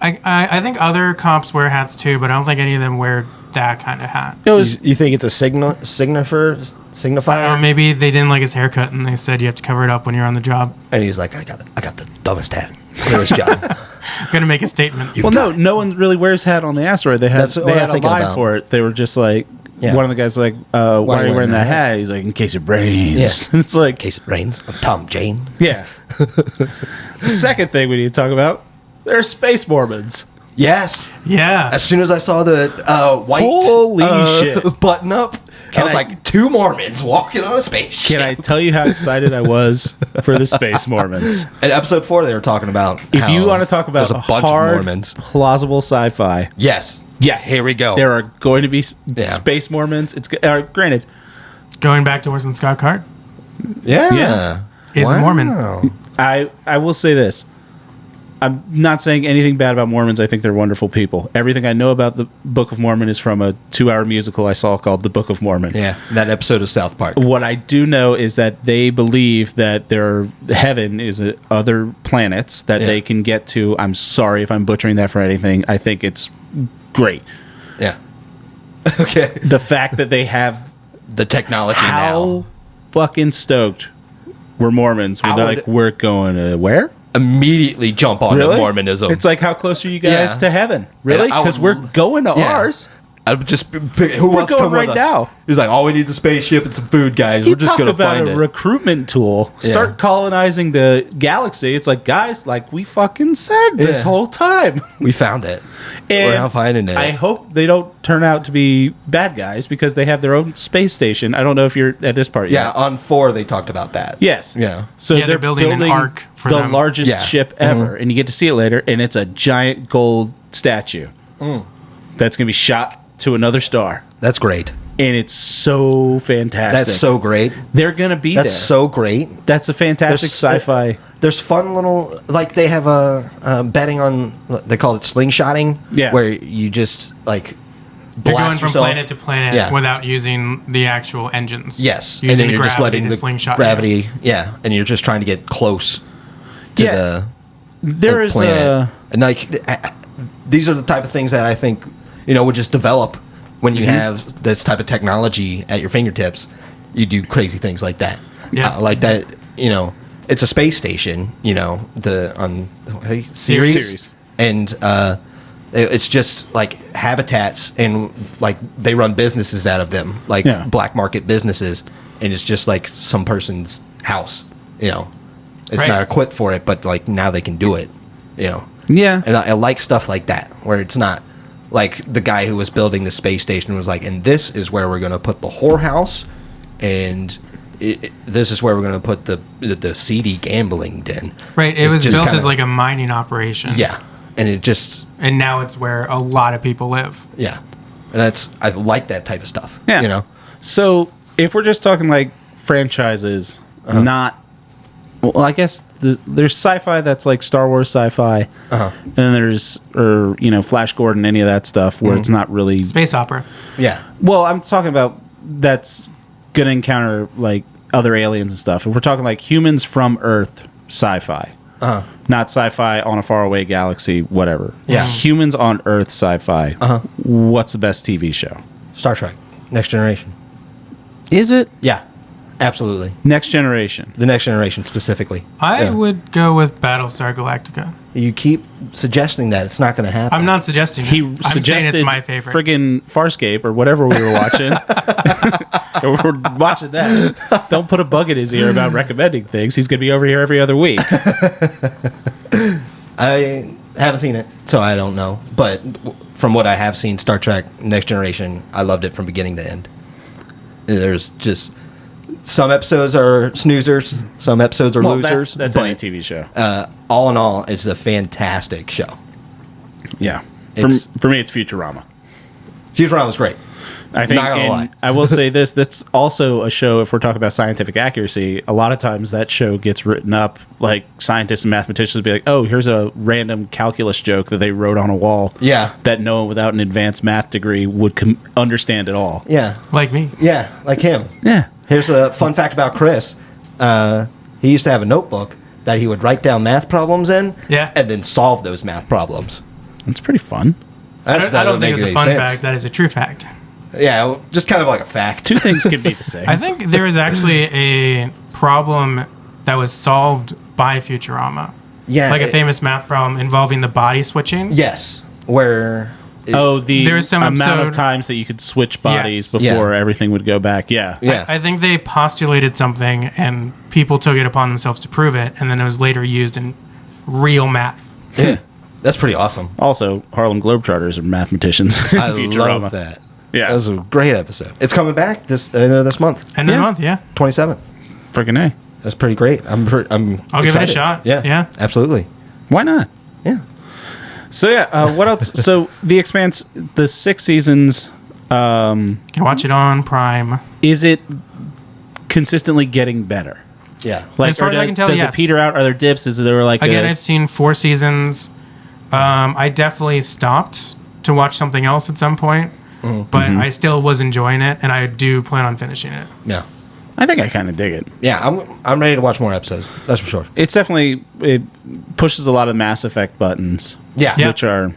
I think other cops wear hats, too, but I don't think any of them wear that kind of hat. You think it's a signifier? Maybe they didn't like his haircut and they said you have to cover it up when you're on the job. And he's like, I got the dumbest hat for this job. I'm gonna make a statement. No one really wears hat on the asteroid. They had a line for it. They were just like, one of the guys was like, why are you wearing that hat? He's like, in case it rains. Yeah. It's like, in case it rains. I'm Tom Jane. Yeah. The second thing we need to talk about, they're space Mormons. Yes. Yeah. As soon as I saw the white shit button up, I was like, 2 Mormons walking on a spaceship. Can I tell you how excited I was for the space Mormons? In episode 4, they were talking about if you want to talk about a bunch of Mormons, plausible sci-fi. Yes. Here we go. There are going to be space Mormons. It's granted. Going back to Orson Scott Card. Yeah. Is a Mormon. I will say this. I'm not saying anything bad about Mormons. I think they're wonderful people. Everything I know about the Book of Mormon is from a 2-hour musical I saw called The Book of Mormon. Yeah, that episode of South Park. What I do know is that they believe that heaven is other planets that they can get to. I'm sorry if I'm butchering that for anything. I think it's great. Yeah. Okay. The fact that they have the technology now. How fucking stoked were Mormons when they're like, we're going to where? Immediately jump on Mormonism. It's like, how close are you guys to heaven? Really? Because we're going to ours. I would just pick, who wants to come right with us? Now. He's like, all we need is a spaceship and some food, guys. We're just going to find it. A recruitment tool. Start colonizing the galaxy. It's like, guys, like we fucking said this whole time. We found it. And we're not finding it. I hope they don't turn out to be bad guys because they have their own space station. I don't know if you're at this part yet. Yeah, on 4 they talked about that. Yes. Yeah. So they're building an ark for the them. largest ship ever, and you get to see it later, and it's a giant gold statue that's going to be shot to another star. That's great. And it's so fantastic. That's so great. They're going to be there. That's so great. That's a fantastic sci-fi. There's fun little, like they have a betting on, they call it slingshotting, where you just like you're going from yourself. planet to planet without using the actual engines. Yes. Using and then you're just letting the slingshot gravity, and you're just trying to get close to the planet. And like, these are the type of things that I think, would just develop when you have this type of technology at your fingertips. You do crazy things like that. Yeah. Like that, it's a space station, on Ceres. And it's just like habitats, and like they run businesses out of them, like black market businesses. And it's just like some person's house, It's not equipped for it, but like now they can do it, Yeah. And I like stuff like that, where it's not like the guy who was building the space station was like, and this is where we're going to put the whorehouse, and this is where we're going to put the seedy gambling den. Right. It was built as like a mining operation. Yeah. And it just... And now it's where a lot of people live. Yeah. And I like that type of stuff. Yeah. So if we're just talking like franchises, not... Well, I guess there's sci-fi that's like Star Wars sci-fi, and then there's Flash Gordon, any of that stuff where it's not really space opera. Yeah. Well, I'm talking about that's gonna encounter like other aliens and stuff. If we're talking like humans from Earth, sci-fi, not sci-fi on a faraway galaxy, whatever. Yeah. Humans on Earth, sci-fi. What's the best TV show? Star Trek, Next Generation. Is it Yeah, absolutely. Next Generation? The Next Generation specifically. I Yeah. would go with Battlestar Galactica. You keep suggesting that it's not going to happen. I'm not suggesting He it. I'm saying suggested it's my favorite. friggin' Farscape or whatever we were watching. We're watching that. Don't put a bug in his ear about recommending things. He's gonna be over here every other week. I haven't seen it, so I don't know. But from what I have seen, Star Trek Next Generation, I loved it from beginning to end. There's just some episodes are snoozers, some episodes are losers. That's but any TV show. all in all, it's a fantastic show. Yeah. It's- For me, it's Futurama. Futurama was great. I think, Not gonna lie. I will say this, that's also a show, if we're talking about scientific accuracy, a lot of times that show gets written up, like scientists and mathematicians will be like, oh, here's a random calculus joke that they wrote on a wall Yeah. that no one without an advanced math degree would understand at all. Yeah, Like me. yeah, like him. Yeah. Here's a fun fact about Chris. He used to have a notebook that he would write down math problems in, Yeah. and then solve those math problems. That's pretty fun. I That don't doesn't think make it's a any fun sense. fact. That is a true fact. Yeah, well, just kind of like a fact. Two things can be the same. I think there is actually a problem that was solved by Futurama. Yeah, Like a it- famous math problem involving the body switching. Yes, where the There was some amount of episode- times that you could switch bodies Yes. before Yeah. everything would go back. Yeah. yeah, I think they postulated something and people took it upon themselves to prove it, and then it was later used in real math. yeah, that's pretty awesome. Also, Harlem Globetrotters are mathematicians. in I Futurama. love that. Yeah. That was a great episode. It's coming back this month, End of Yeah. the month, yeah. 27th. Freaking A. That's pretty great. I'm I'll give it a excited. shot. Yeah, Yeah. absolutely. Why not? Yeah. So, yeah, what else? So, The Expanse, the 6 seasons, You can watch it on Prime. is it consistently getting better? Yeah. Like, As far or as I can tell, does yes. it peter out? Are there dips? Is there like Again, I've seen 4 seasons. I definitely stopped to watch something else at some point, but I still was enjoying it, and I do plan on finishing it. Yeah. I think I kind of dig it. Yeah, I'm ready to watch more episodes. That's for sure. It's definitely, it pushes a lot of Mass Effect buttons. Yeah. Yeah. Which are,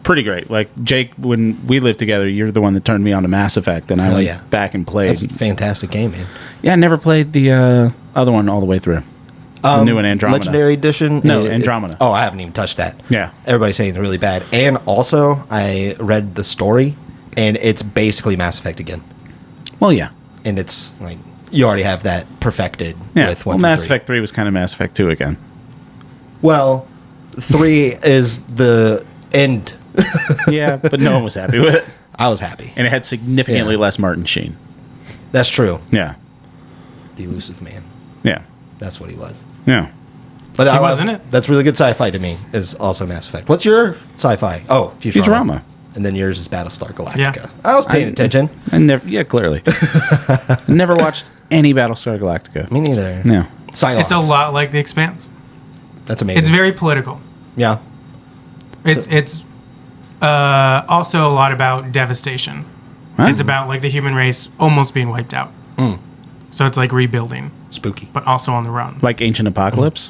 pretty great. Like, Jake, when we lived together, you're the one that turned me on to Mass Effect, and I went yeah. back and played. That's a fantastic game, man. Yeah, I never played the other one all the way through. The new one, Andromeda. Legendary Edition? No, Andromeda. Oh, I haven't even touched that. Yeah. Everybody's saying it's really bad. And also, I read the story, and it's basically Mass Effect again. Well, yeah. And it's like, you already have that perfected Yeah. with Well, 1 Mass through 3. Effect 3 was kind of Mass Effect 2 again. Well, 3 is the end. Yeah, but no one was happy with it. I was happy. And it had significantly Yeah. less Martin Sheen. That's true. Yeah. The elusive man. Yeah. That's what he was. Yeah. But He I was love- in it. That's really good sci-fi to me. Is also Mass Effect. What's your sci-fi? Oh, Futurama. Futurama. And then yours is Battlestar Galactica. Yeah. I was paying attention. I never, yeah, clearly. Never watched any Battlestar Galactica. Me neither. No. Cylons. It's a lot like The Expanse. That's amazing. It's very political. Yeah. It's also a lot about devastation. Huh? It's about like the human race almost being wiped out. So it's like rebuilding, Spooky. but also on the run. Like Ancient Apocalypse.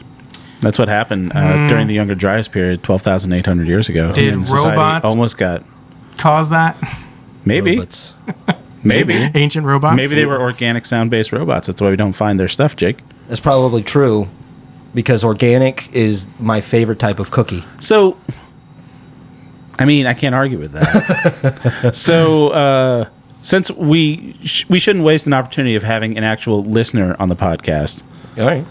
That's what happened during the Younger Dryas period, 12,800 years ago. Did And society robots- almost got Cause that maybe Robots. maybe ancient robots. maybe they were organic sound-based robots. That's why we don't find their stuff, Jake. That's probably true, because organic is my favorite type of cookie. So, I mean, I can't argue with that. So, since we shouldn't waste an opportunity of having an actual listener on the podcast, All right.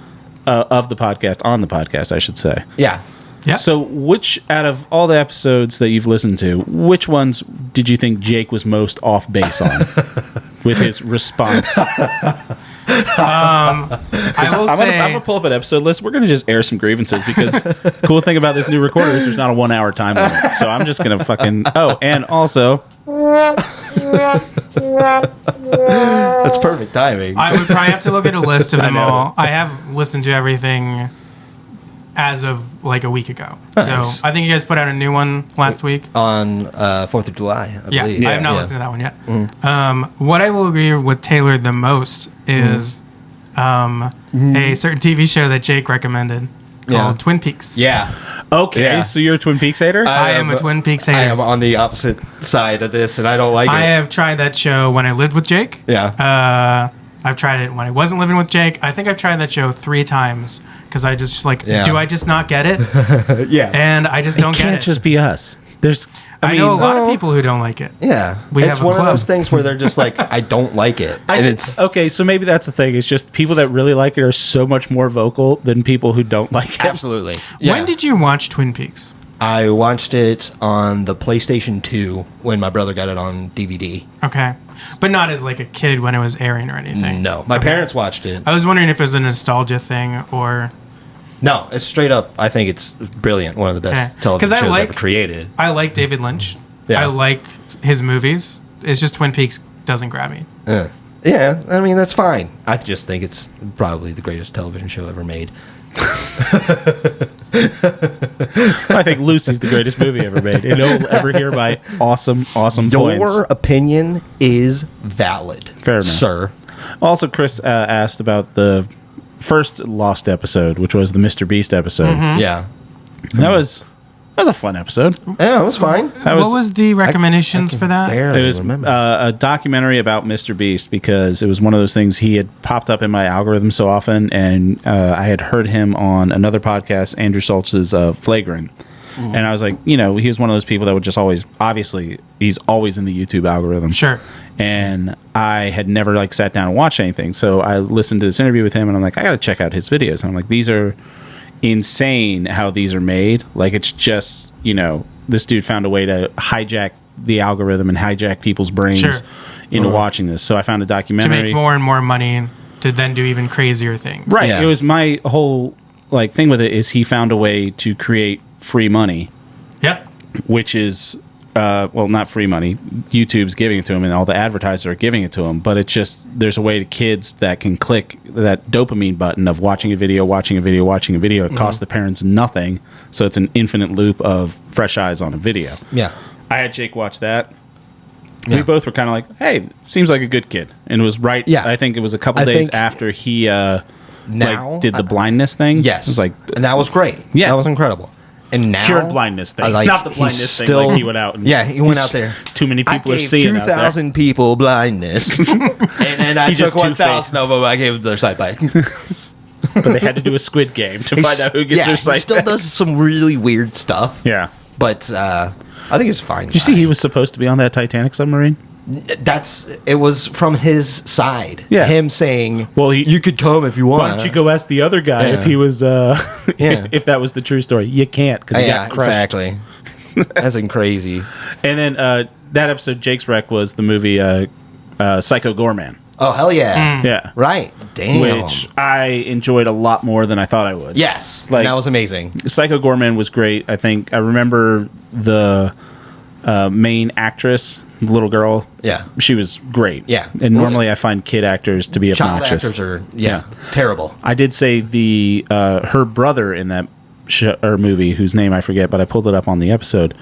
of the podcast, on the podcast, I should say. Yeah. Yeah. So, which out of all the episodes that you've listened to, which ones did you think Jake was most off base on with his response? I will I'm say gonna pull up an episode list. We're gonna just air some grievances because cool thing about this new recorder is there's not a 1 hour time limit. So I'm just gonna fucking and also That's perfect timing. I would probably have to look at a list of them all. I have listened to everything as of like a week ago. Nice. So I think you guys put out a new one last week. On 4th of July, I believe. I have not listened to that one yet. What I will agree with Taylor the most is a certain TV show that Jake recommended called Twin Peaks. Yeah. Okay, Yeah. so you're a Twin Peaks hater? I am a Twin Peaks hater. I am on the opposite side of this, and I don't like it. I have tried that show when I lived with Jake. Yeah. I've tried it when I wasn't living with Jake. I think I've tried that show 3 times because I just like, do I just not get it? Yeah. And I just don't it get can't it. just be us. I know a lot of people who don't like it. Yeah. We It's have a one of club. those things where they're just like, I don't like it. And it's okay, so maybe that's the thing. It's just people that really like it are so much more vocal than people who don't like it. absolutely. Yeah. When did you watch Twin Peaks? I watched it on the PlayStation 2 when my brother got it on DVD. Okay. But not as like a kid when it was airing or anything. No. My parents watched it. I was wondering if it was a nostalgia thing or... No, it's straight up. I think it's brilliant. One of the best Okay. television 'Cause I shows like- ever created. I like David Lynch. Yeah. I like his movies. It's just Twin Peaks doesn't grab me. Yeah, I mean, that's fine. I just think it's probably the greatest television show ever made. I think Lucy's the greatest movie ever made. And you'll ever hear my awesome points. Your opinion is valid. Fair enough. Sir. Also, Chris asked about the first Lost episode, which was the Mr. Beast episode. Yeah. That was a fun episode. Yeah, it was fine. That What was the recommendations for that? Barely It was remember. a documentary about Mr. Beast because it was one of those things he had popped up in my algorithm so often, and I had heard him on another podcast, Andrew Schultz's Flagrant. And I was like, he was one of those people that would just always, obviously, he's always in the YouTube algorithm. Sure. And I had never sat down and watched anything. So I listened to this interview with him, and I'm like, I got to check out his videos. And I'm like, these are insane how these are made. Like, it's just, this dude found a way to hijack the algorithm and hijack people's brains into watching this. So I found a To documentary. make more and more money to then do even crazier things. Right. Yeah. It was my whole thing with it is he found a way to create free money, Yep. which is not free money. YouTube's giving it to him, and all the advertisers are giving it to him. But it's just there's a way to kids that can click that dopamine button of watching a video. It costs the parents nothing, so it's an infinite loop of fresh eyes on a video. Yeah. I had Jake watch that. Yeah. We both were kind of like, "Hey, seems like a good kid," and it was right. Yeah. I think it was a couple I days think after he now did the blindness thing. Yes. it was like and that was great. Yeah. That was incredible. And now cured blindness thing, not the blindness thing. Like he went out. And he went out there. Too many I people are gave seeing out there. 2,000 people blindness, and then I He just took two-faced. 1,000 of them. I gave them their sight bite. But they had to do a squid game to find out who gets their He sight still back. does some really weird stuff. Yeah. But I think it's fine. Did you see he was supposed to be on that Titanic submarine? It was from his side. Yeah. Him saying, Well, you could come if you want. Why don't you go ask the other guy Yeah. if he was, Yeah. if that was the true story? You can't because he Yeah, got crushed. exactly. That's crazy. And then that episode, Jake's Wreck, was the movie Psycho Gorman. Oh, hell yeah. Yeah. Right. Damn. Which I enjoyed a lot more than I thought I would. Yes. Like- that was amazing. Psycho Gorman was great. I think I remember the main actress, the little girl. Yeah. She was great. Yeah. And normally I find kid actors to be Child obnoxious. actors are, terrible. I did say the her brother in that movie, whose name I forget, but I pulled it up on the episode.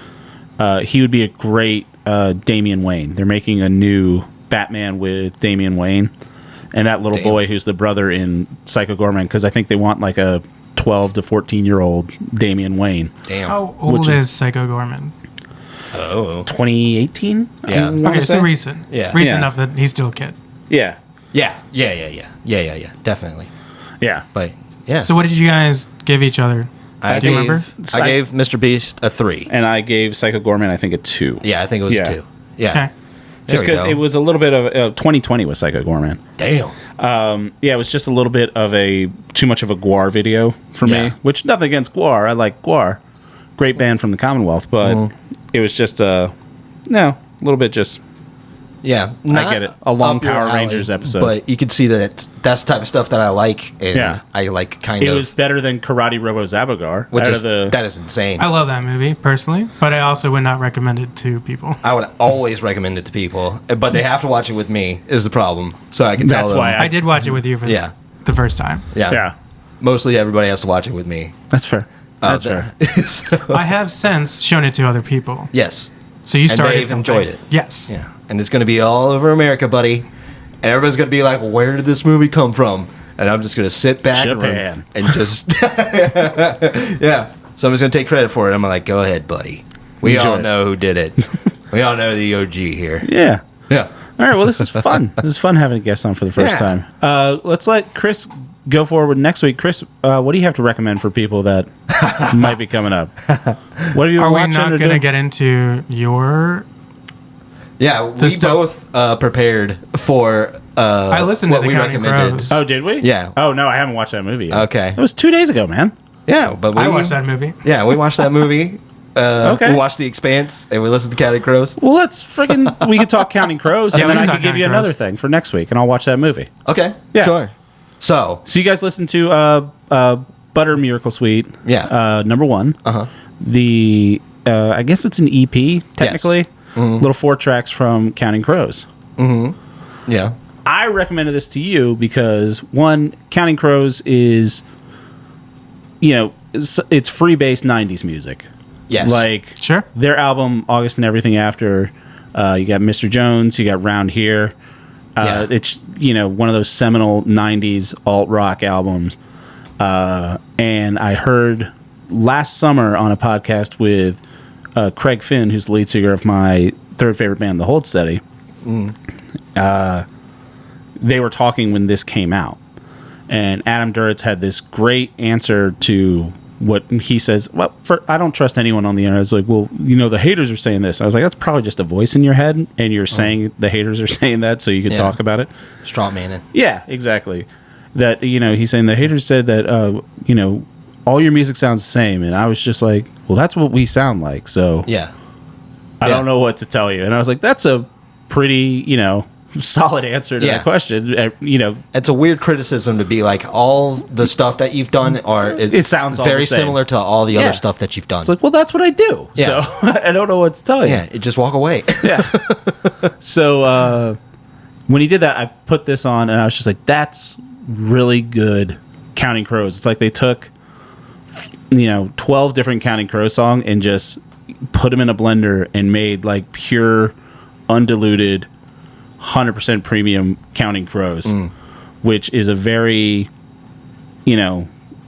He would be a great Damian Wayne. They're making a new Batman with Damian Wayne, and that little boy who's the brother in Psycho Gorman, because I think they want like a 12 to 14-year-old Damian Wayne. Damn. How old is Psycho Gorman? Oh. 2018? Yeah. Okay, so recent. Yeah. Recent Yeah. enough that he's still a kid. Yeah. Yeah. Definitely. Yeah. But, yeah. So what did you guys give each other? Do you remember? I gave Mr. Beast a 3. And I gave Psycho Gorman, I think, a 2. Yeah, I think it was Yeah. a 2. Yeah. Okay. Just because it was a little bit of 2020 with Psycho Gorman. Damn. Yeah, it was just a little bit of too much of a Guar video for Yeah. me, which nothing against Guar. I like Guar. Great band from the Commonwealth, but it was just a little bit just. Yeah. I get it. A long up your Power alley, Rangers episode. But you could see that that's the type of stuff that I like. And Yeah. I like kind It of. was better than Karate Robo Zabogar. Which out is, of that is insane. I love that movie personally, but I also would not recommend it to people. I would always recommend it to people, but they have to watch it with me, is the problem. So I can tell That's them. why I did watch it with you for Yeah. the first time. Yeah. Yeah. mostly everybody has to watch it with me. That's fair. That's fair. So, I have since shown it to other people. yes. So you started they've something. enjoyed it. Yes. Yeah. And it's going to be all over America, buddy. And everybody's going to be like, where did this movie come from? And I'm just going to sit back Japan. and just... yeah. Somebody's going to take credit for it. I'm like, go ahead, buddy. We Enjoy all it. know who did it. We all know the OG here. Yeah. Yeah. All right. Well, this is fun. This is fun having a guest on for the first Yeah. time. Let's let Chris go forward next week. Chris, what do you have to recommend for people that might be coming up? What have you been Are we watching not or going to doing? get into your... Yeah, we stuff- both prepared for I listened to what the we Counting recommended. Crows. Oh, did we? Yeah. Oh, no, I haven't watched that movie yet. Okay. It was 2 days ago, man. Yeah, but we I watched that movie. Yeah, we watched that movie. Okay. We watched The Expanse and we listened to Counting Crows. Well, let's freaking... We could talk Counting Crows, Yeah, and we then can I talk could give you Counting another Crows. thing for next week, and I'll watch that movie. Okay. Yeah. Sure. So, So you guys listen to Butter Miracle Sweet. Yeah. Number one. uh-huh. The I guess it's an EP technically. Little 4 tracks from Counting Crows. Yeah. I recommended this to you because one, Counting Crows is, it's free-based '90s music. Yes. Like Sure. their album August and Everything After. You got Mr. Jones. You got Round Here. Yeah. It's one of those seminal '90s alt rock albums. And I heard last summer on a podcast with Craig Finn, who's the lead singer of my third favorite band, The Hold Steady. They were talking when this came out, and Adam Duritz had this great answer to what he says. Well, I don't trust anyone on the internet. It's like, well, the haters are saying this. I was like, that's probably just a voice in your head, and you're saying the haters are saying that so you can Yeah. talk about it. Straw manning. Yeah, exactly. That he's saying the haters said that all your music sounds the same, and I was just like, well, that's what we sound like. So Yeah. I Yeah. don't know what to tell you. And I was like, that's a pretty solid answer to Yeah. that question. It's a weird criticism to be like all the stuff that you've done It sounds all very the same. similar to all the Yeah. other stuff that you've done. It's like, well, that's what I do. Yeah. So I don't know what to tell you. yeah, just walk away. Yeah. So when he did that, I put this on, and I was just like, that's really good Counting Crows. It's like they took 12 different Counting Crows song and just put them in a blender and made like pure, undiluted, 100% premium Counting Crows, which is a very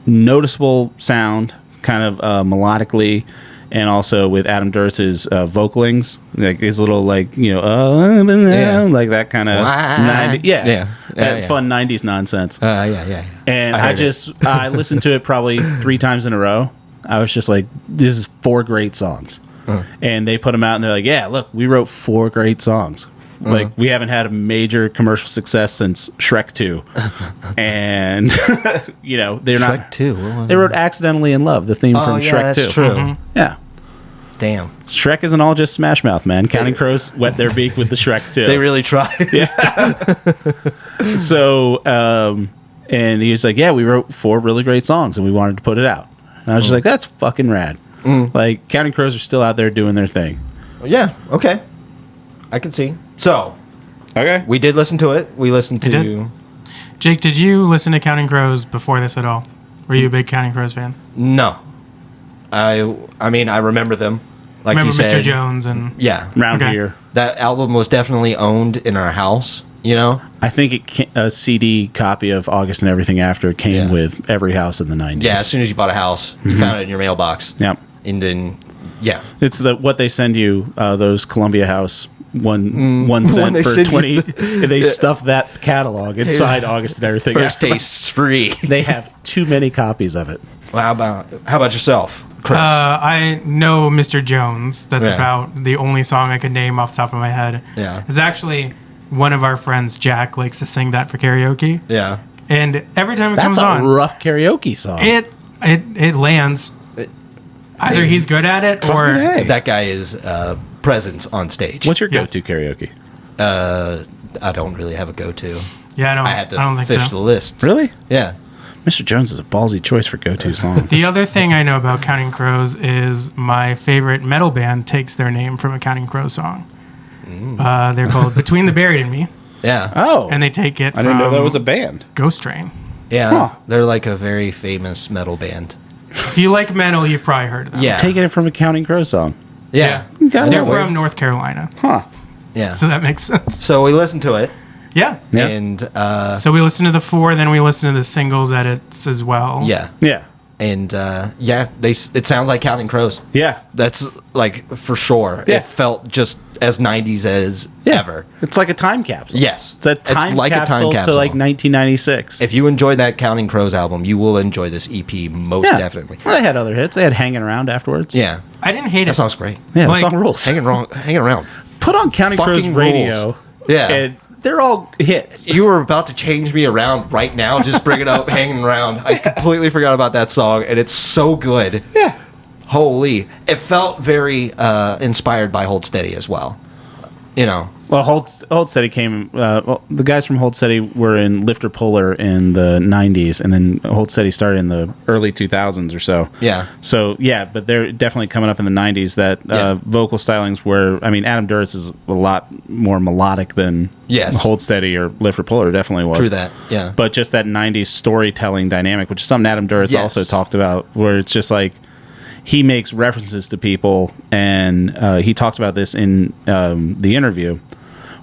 noticeable sound, kind of melodically, and also with Adam Duritz's vocalings, like his little like like that kind of fun 90s nonsense. Yeah. And I listened to it probably 3 times in a row. I was just like, this is 4 great songs. And they put them out and they're like, yeah, look, we wrote 4 great songs. Like, we haven't had a major commercial success since Shrek 2. And, they're not. Shrek 2. What was They wrote Accidentally in Love, the theme from Shrek 2. That's true. Yeah. Damn. Shrek isn't all just Smash Mouth, man. Counting Crows wet their beak with the Shrek 2. They really tried. So, and he was like, yeah, we wrote 4 really great songs and we wanted to put it out. And I was just like, that's fucking rad. Like, Counting Crows are still out there doing their thing. Yeah, okay. I can see. So, Okay. we did listen to it. We listened You to... did? Jake, did you listen to Counting Crows before this at all? Were you a big Counting Crows fan? No. I mean, I remember them. Like Remember you said. Mr. Jones and... Yeah. Round Okay. Here. That album was definitely owned in our house, I think a CD copy of August and Everything After came Yeah. with every house in the 90s. Yeah, as soon as you bought a house, you found it in your mailbox. Yep. And then, yeah. It's what they send you, those Columbia House, one cent they for send you- 20. They stuff that catalog inside August and Everything First After. taste's free. They have too many copies of it. Well, how about yourself, Chris? I know Mr. Jones. That's Yeah. about the only song I could name off the top of my head. Yeah. It's actually one of our friends, Jack, likes to sing that for karaoke. yeah. And every time it That's comes a on, rough karaoke song. it lands. Either he's good at it or... Fucking A. That guy is presence on stage. What's your Yeah. go-to karaoke? I don't really have a go-to. Yeah, I have I don't to think fish so. the list. Really? Yeah. Mr. Jones is a ballsy choice for go-to song. The other thing I know about Counting Crows is my favorite metal band takes their name from a Counting Crows song. They're called Between the Buried and Me, Yeah. Oh. and they take it I from didn't know that was a band. Ghost Train. Yeah, Huh. they're like a very famous metal band. If you like metal, you've probably heard of them. Yeah. Taking it from a Counting Crows song. Yeah. Got They're it. from North Carolina. Huh. Yeah. So that makes sense. So we listened to it, Yeah. Yeah. and So we listened to the 4, then we listened to the singles edits as well. yeah, Yeah. and it sounds like Counting Crows. Yeah. That's like for sure. Yeah. It felt just as 90s as ever. It's like a time capsule. Yes. It's a time like capsule a time to capsule. like 1996. If you enjoyed that Counting Crows album, you will enjoy this EP most definitely. Well, they had other hits. They had Hanging Around afterwards. Yeah. I didn't hate That it. song's great. Yeah, Like, the song rules. Hanging around. Put on Counting Crows Fucking radio. rules. Yeah. And they're all hits. You were about to change me around right now. Just bring it up, Hanging Around. I completely forgot about that song, and it's so good. Yeah. Holy. It felt very inspired by Hold Steady as well. You know. Well, Hold Steady came. The guys from Hold Steady were in Lifter Puller in the '90s, and then Hold Steady started in the early 2000s or so. Yeah. So yeah, but they're definitely coming up in the '90s. That vocal stylings were. I mean, Adam Duritz is a lot more melodic than Hold Steady or Lifter Puller definitely was. True that. Yeah. But just that '90s storytelling dynamic, which is something Adam Duritz also talked about, where it's just like. He makes references to people, and he talked about this in the interview.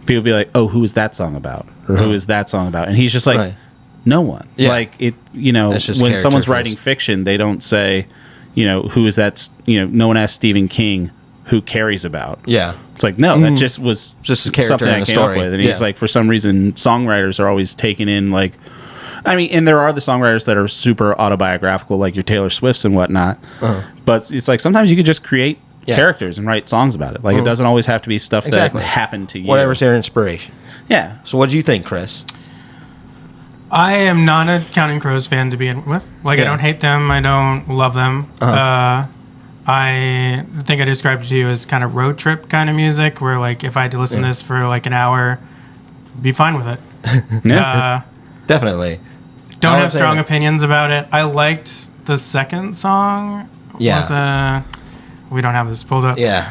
People be like, "Oh, who is that song about?" Or "Who is that song about?" And he's just like, "No one." Yeah. Like it, you know, That's just when someone's character writing based. fiction, they don't say, you know, "Who is that?" You know, no one asks Stephen King who Carrie's about. Yeah. It's like no, that just was Just a character something in I a came story. up with, and Yeah. he's like, for some reason, songwriters are always taking in like. I mean, and there are the songwriters that are super autobiographical, like your Taylor Swifts and whatnot. But it's like sometimes you could just create characters and write songs about it. Like it doesn't always have to be stuff that happened to you. Whatever's their inspiration. Yeah. So what do you think, Chris? I am not a Counting Crows fan to begin with. Like, I don't hate them. I don't love them. I think I described it to you as kind of road trip kind of music, where, like, if I had to listen to this for, like, an hour, be fine with it. Yeah. Definitely. Don't I have would say strong that- opinions about it. I liked the second song. Yeah. We don't have this pulled up. Yeah.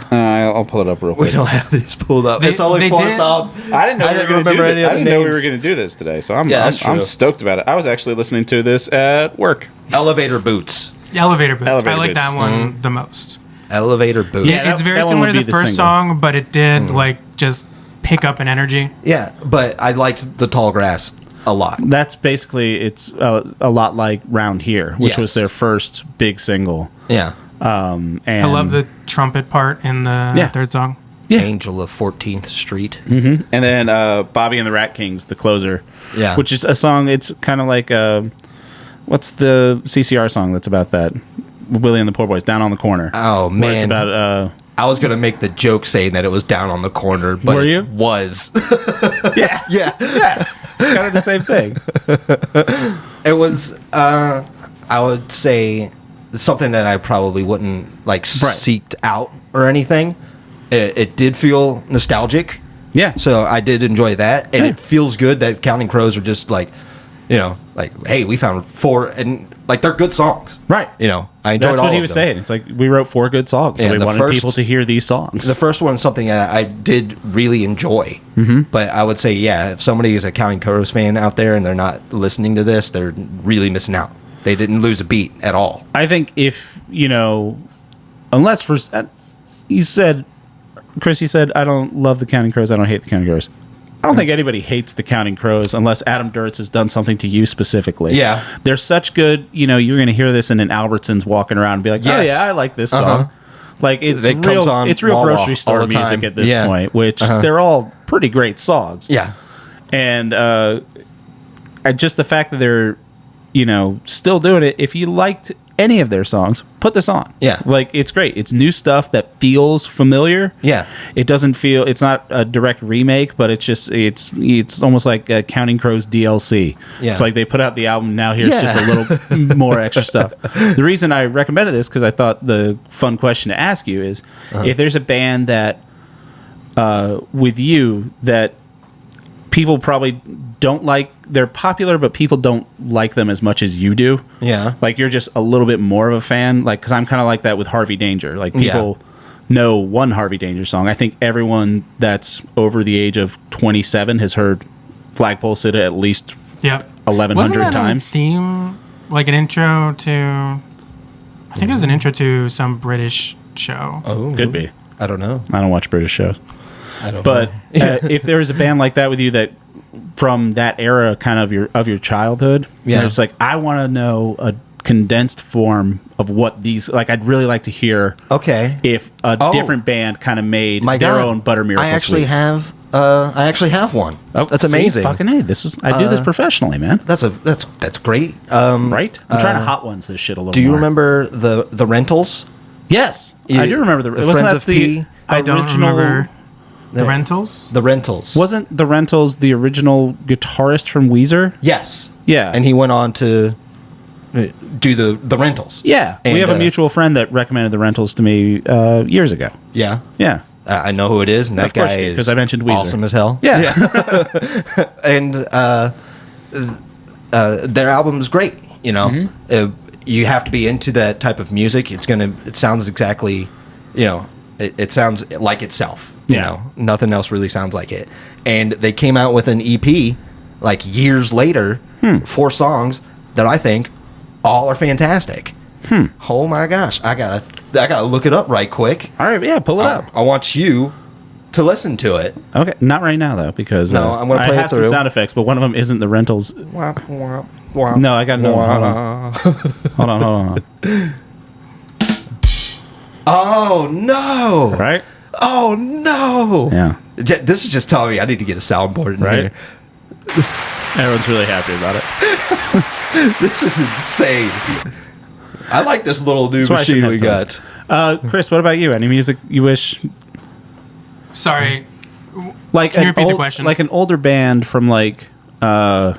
I'll pull it up real We quick. don't have these pulled up. They- It's only they 4 did- songs. I didn't know I we were didn't going to do remember any this. I of the didn't know we names. were going to do this today, so I'm that's I'm true. stoked about it. I was actually listening to this at work. Elevator Boots. Elevator Boots. Elevator I like Boots. that one the most. Elevator Boots. Yeah, that- it's very that one similar would to be the the first single. song, but it did like just pick up an energy. Yeah, but I liked the Tall Grass a lot. That's basically it's a lot like Round Here, which Yes. was their first big single. Yeah. And I love the trumpet part in the third song. Yeah. Angel of 14th Street. And then Bobby and the Rat Kings, the closer. Yeah. Which is a song. It's kind of like what's the CCR song that's about that? Willie and the Poor Boys, Down on the Corner. Oh, Where it's man. about I was going to make the joke saying that it was down on the corner, but Were you? it was. yeah, yeah. it's kind of the same thing. It was, I would say, something that I probably wouldn't like seeked out or anything. It did feel nostalgic. Yeah. So I did enjoy that. And Yeah. it feels good that Counting Crows are just like, you know, like, hey, we found 4, and like they're good songs. Right. You know, I enjoyed That's all what he of was them. saying. It's like we wrote 4 good songs, so Yeah, we the wanted first- people to hear these songs. The first one's something that I did really enjoy. But I would say, yeah, if somebody is a Counting Crows fan out there and they're not listening to this, they're really missing out. They didn't lose a beat at all. I think if, you know, unless for you said, Chris, you said, I don't love the Counting Crows, I don't hate the Counting Crows. I don't think anybody hates the Counting Crows unless Adam Duritz has done something to you specifically. Yeah. They're such good, you know, you're going to hear this in an Albertsons walking around and be like, oh, Yes. yeah, I like this song. Like, it's It comes real, on it's real Wawa grocery store all the time. music at this Yeah. point, which they're all pretty great songs. Yeah. And just the fact that they're, you know, still doing it, if you liked any of their songs, put this on. Yeah. Like, it's great. It's new stuff that feels familiar. Yeah. It doesn't feel, it's not a direct remake, but it's just, it's almost like Counting Crows DLC. Yeah. It's like they put out the album, now here's Yeah. just a little more extra stuff. The reason I recommended this, because I thought the fun question to ask you is, if there's a band that, with you, that people probably don't like, they're popular, but people don't like them as much as you do. Yeah. Like, you're just a little bit more of a fan. Like, because I'm kind of like that with Harvey Danger. Like, people know one Harvey Danger song. I think everyone that's over the age of 27 has heard Flagpole Sitta at least Yep. 1,100 Wasn't that times. a theme, like an intro to? I think it was an intro to some British show. Oh, Could be. I don't know. I don't watch British shows. I don't But know. if there is a band like that with you that from that era kind of your childhood, Yeah. it's like I want to know a condensed form of what these like. I'd really like to hear Okay. if a different band kind of made My their God. own Buttermiracle I actually sweet. have. I actually have one. Oh, that's see? amazing. Fucking A. I do this professionally, man. That's great. Right? I'm trying to hot ones this shit a little. Do you more. remember the Rentals? Yes, I do remember the wasn't Friends that of the P? I don't original? remember the Rentals. The Rentals. Wasn't the Rentals the original guitarist from Weezer? Yes. Yeah, And he went on to do the Rentals. yeah. And, We have a mutual friend that recommended the Rentals to me years ago. Yeah. Yeah, I know who it is, and that Of course guy you do, is 'cause I mentioned Weezer. awesome as hell. yeah. And their album is great. You know, Mm-hmm. You have to be into that type of music. It sounds exactly, it sounds like itself. You Yeah. know, nothing else really sounds like it. And they came out with an EP like years later, 4 songs that I think all are fantastic. Oh my gosh, I gotta look it up right quick. All right, yeah. Pull it up. I want you to listen to it. Okay, not right now though, because No, I'm gonna play I it have some through. sound effects, but one of them isn't the Rentals. Womp, womp, womp, No, I got no. Hold on. womp. Hold on. Oh no! Right? Oh no! Yeah. This is just telling me I need to get a soundboard in Right? here. Everyone's really happy about it. This is insane. I like this little new That's why I machine shouldn't we have got. Chris, what about you? Any music you wish? Sorry. Like Can you an repeat the question? Like an older band from 20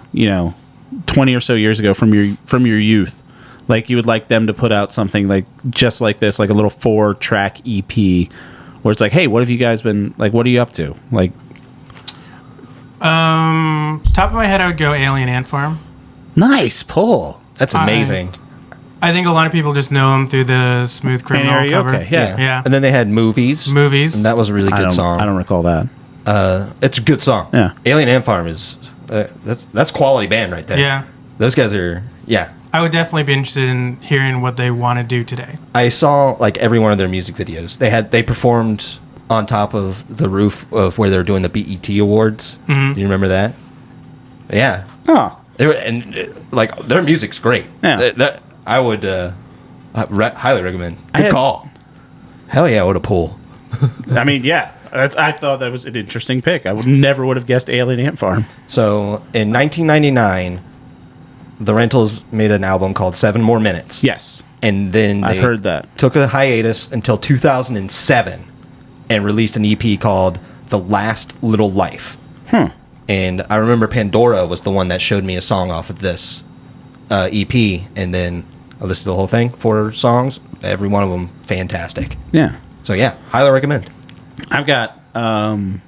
or so years ago from your youth. Like you would like them to put out something like just like this, like a little 4-track EP, where it's like, hey, what have you guys been like? What are you up to? Like, Top of my head, I would go Alien Ant Farm. nice pull. That's amazing. I think a lot of people just know them through the Smooth Criminal Are you cover. okay? Yeah. Yeah. And then they had movies. Movies. And that was a really good song. I don't recall that. It's a good song. Yeah. Alien Ant Farm is that's quality band right there. Yeah. Those guys are I would definitely be interested in hearing what they want to do today. I saw like every one of their music videos. They performed on top of the roof of where they were doing the BET Awards. Mm-hmm. Do you remember that? Yeah. Oh, They were like their music's great. Yeah. I would highly recommend. I Good had- call. Hell yeah, what a pull. I mean, yeah. I thought that was an interesting pick. I never would have guessed Alien Ant Farm. So in 1999, the Rentals made an album called 7 More Minutes. Yes, And then I've they heard that. took a hiatus until 2007 and released an EP called The Last Little Life. And I remember Pandora was the one that showed me a song off of this EP, and then I listened to the whole thing, 4 songs, every one of them fantastic. Yeah. So yeah, highly recommend. I've got one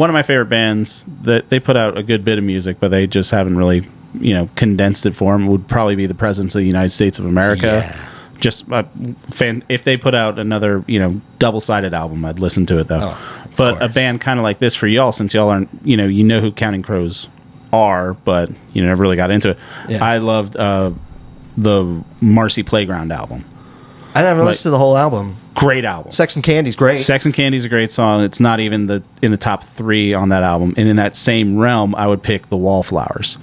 of my favorite bands that they put out a good bit of music, but they just haven't really, condensed it for them. Would probably be the Presidents of the United States of America. Yeah. Just fan. If they put out another, double-sided album, I'd listen to it though. But a course. band kind of like this for y'all, since y'all aren't, you know who Counting Crows are, but you never really got into it. Yeah. I loved the Marcy Playground album. I never listened to the whole album. Great album. Sex and Candy's great. Sex and Candy is a great song. It's not even in the top 3 on that album. And in that same realm, I would pick the Wallflowers,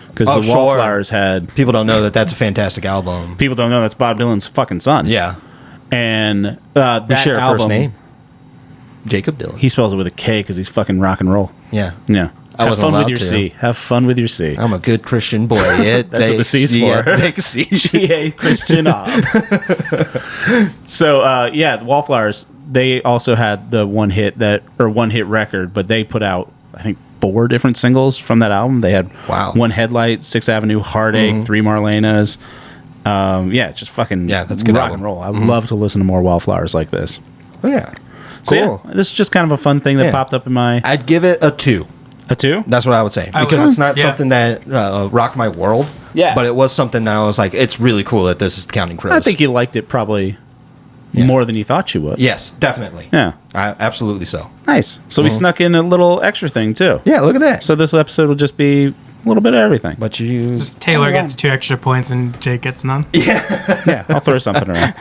because Oh, the sure. Wallflowers had People don't know that that's a fantastic album. people don't know that's Bob Dylan's fucking son. Yeah. And that We share a album, first name. Jacob Dylan. He spells it with a K because he's fucking rock and roll. Yeah. Yeah. I Have wasn't fun with allowed your to. C. Have fun with your C. I'm a good Christian boy. That's what the C's for. Take a seat. GA Christian Ob. So the Wallflowers, they also had the one hit record, but they put out I think 4 different singles from that album. They had Wow. One Headlight, 6th Avenue, Heartache, 3 Marlenas. It's just fucking that's a good rock album. and roll. I would love to listen to more Wallflowers like this. Oh, yeah. So Cool. this is just kind of a fun thing that Yeah. popped up in my I'd give it a 2. a 2. That's what I would say. I Because would- it's not yeah. something that rocked my world. Yeah. But it was something that I was like, it's really cool that this is Counting Crows. I think you liked it probably more than you thought you would. Yes, definitely. Yeah. Absolutely so. Nice. So we snuck in a little extra thing too. Yeah, look at that. So this episode will just be A little bit of everything. But you... Just Taylor gets 2 extra points and Jake gets none. Yeah, I'll throw something around.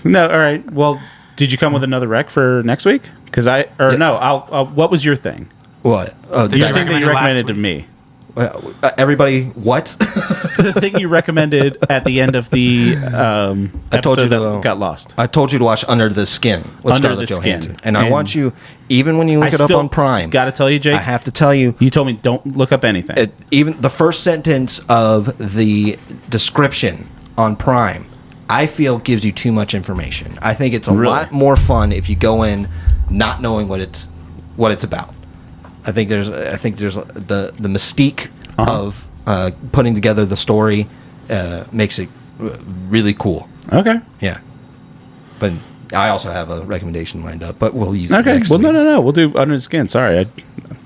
No, all right. Well, did you come with another rec for next week? Because I'll what was your thing? What? Oh, Your thing that you recommended recommended last to week. me. everybody, what? The thing you recommended at the end of the episode that got lost. I told you to watch Under the Skin with Under Scarlett the Skin. Johansson. And I want you, even when you look it up on Prime, Got to tell you, Jake. I have to tell you, You told me don't look up anything. even the first sentence of the description on Prime, I feel gives you too much information. I think it's a lot more fun if you go in not knowing what it's about. I think there's the mystique of putting together the story makes it really cool. Okay. Yeah. But I also have a recommendation lined up, but we'll use it Okay. next Well, week. no. We'll do Under the Skin. Sorry.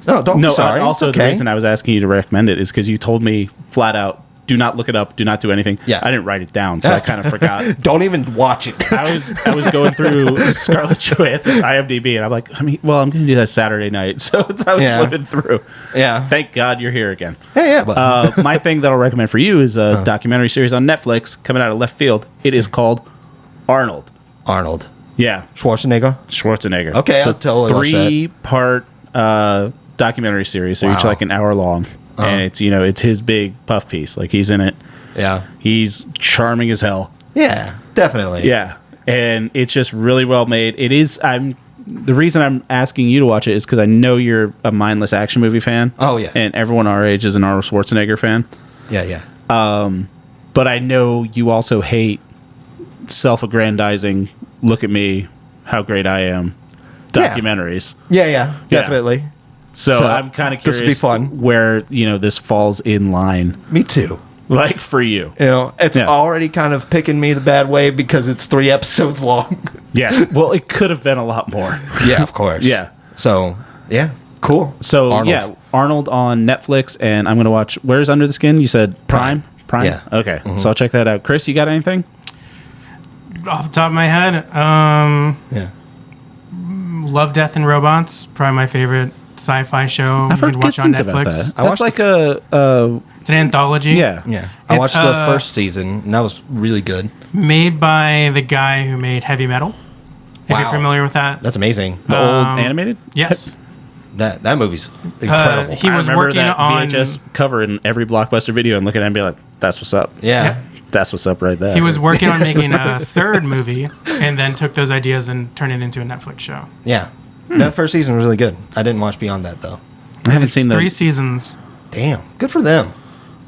No, don't be sorry. Also, It's okay. the reason I was asking you to recommend it is because you told me flat out, do not look it up, do not do anything. Yeah. I didn't write it down, so I kind of forgot. Don't even watch it. I was going through Scarlett Johansson's IMDb, and I'm like, I'm going to do that Saturday night. So I was flipping through. Yeah. Thank God you're here again. Yeah, but My thing that I'll recommend for you is a documentary series on Netflix coming out of left field. It is called Arnold. Arnold Yeah. Schwarzenegger. Okay, It's I'll totally watch that. 3-part documentary series. They're each Wow. like an hour long. And it's his big puff piece. Like he's in it. Yeah. He's charming as hell. Yeah, definitely. Yeah. And it's just really well made. It is the reason I'm asking you to watch it is because I know you're a mindless action movie fan. Oh, yeah. And everyone our age is an Arnold Schwarzenegger fan. Yeah. But I know you also hate self-aggrandizing, look at me, how great I am documentaries. Yeah, definitely. So I'm kind of curious this will be fun. where, this falls in line, Me too. like for you. It's already kind of picking me the bad way because it's 3 episodes long. Yeah. Well, it could have been a lot more. Yeah, of course. Yeah. So, yeah, cool. So, Arnold. Arnold on Netflix, and I'm going to watch, where's Under the Skin? You said Prime? Prime? Yeah. Okay. So I'll check that out. Chris, you got anything? Off the top of my head, Yeah. Love, Death, and Robots. Probably my favorite sci-fi show I've you heard can good watch on things about Netflix. that. That's like a It's an anthology. yeah. Yeah. I It's, watched the first season, and that was really good. Made by the guy who made Heavy Metal. If Wow. you're familiar with that. That's amazing. The old animated? Yes. That movie's incredible. He was I remember working that on VHS cover in every Blockbuster video and looking at it and be like, that's what's up. yeah. That's what's up right there. He was working on making a third movie and then took those ideas and turned it into a Netflix show. Yeah. That first season was really good. I didn't watch beyond that, though. I haven't It's seen 3 the seasons. Damn. Good for them.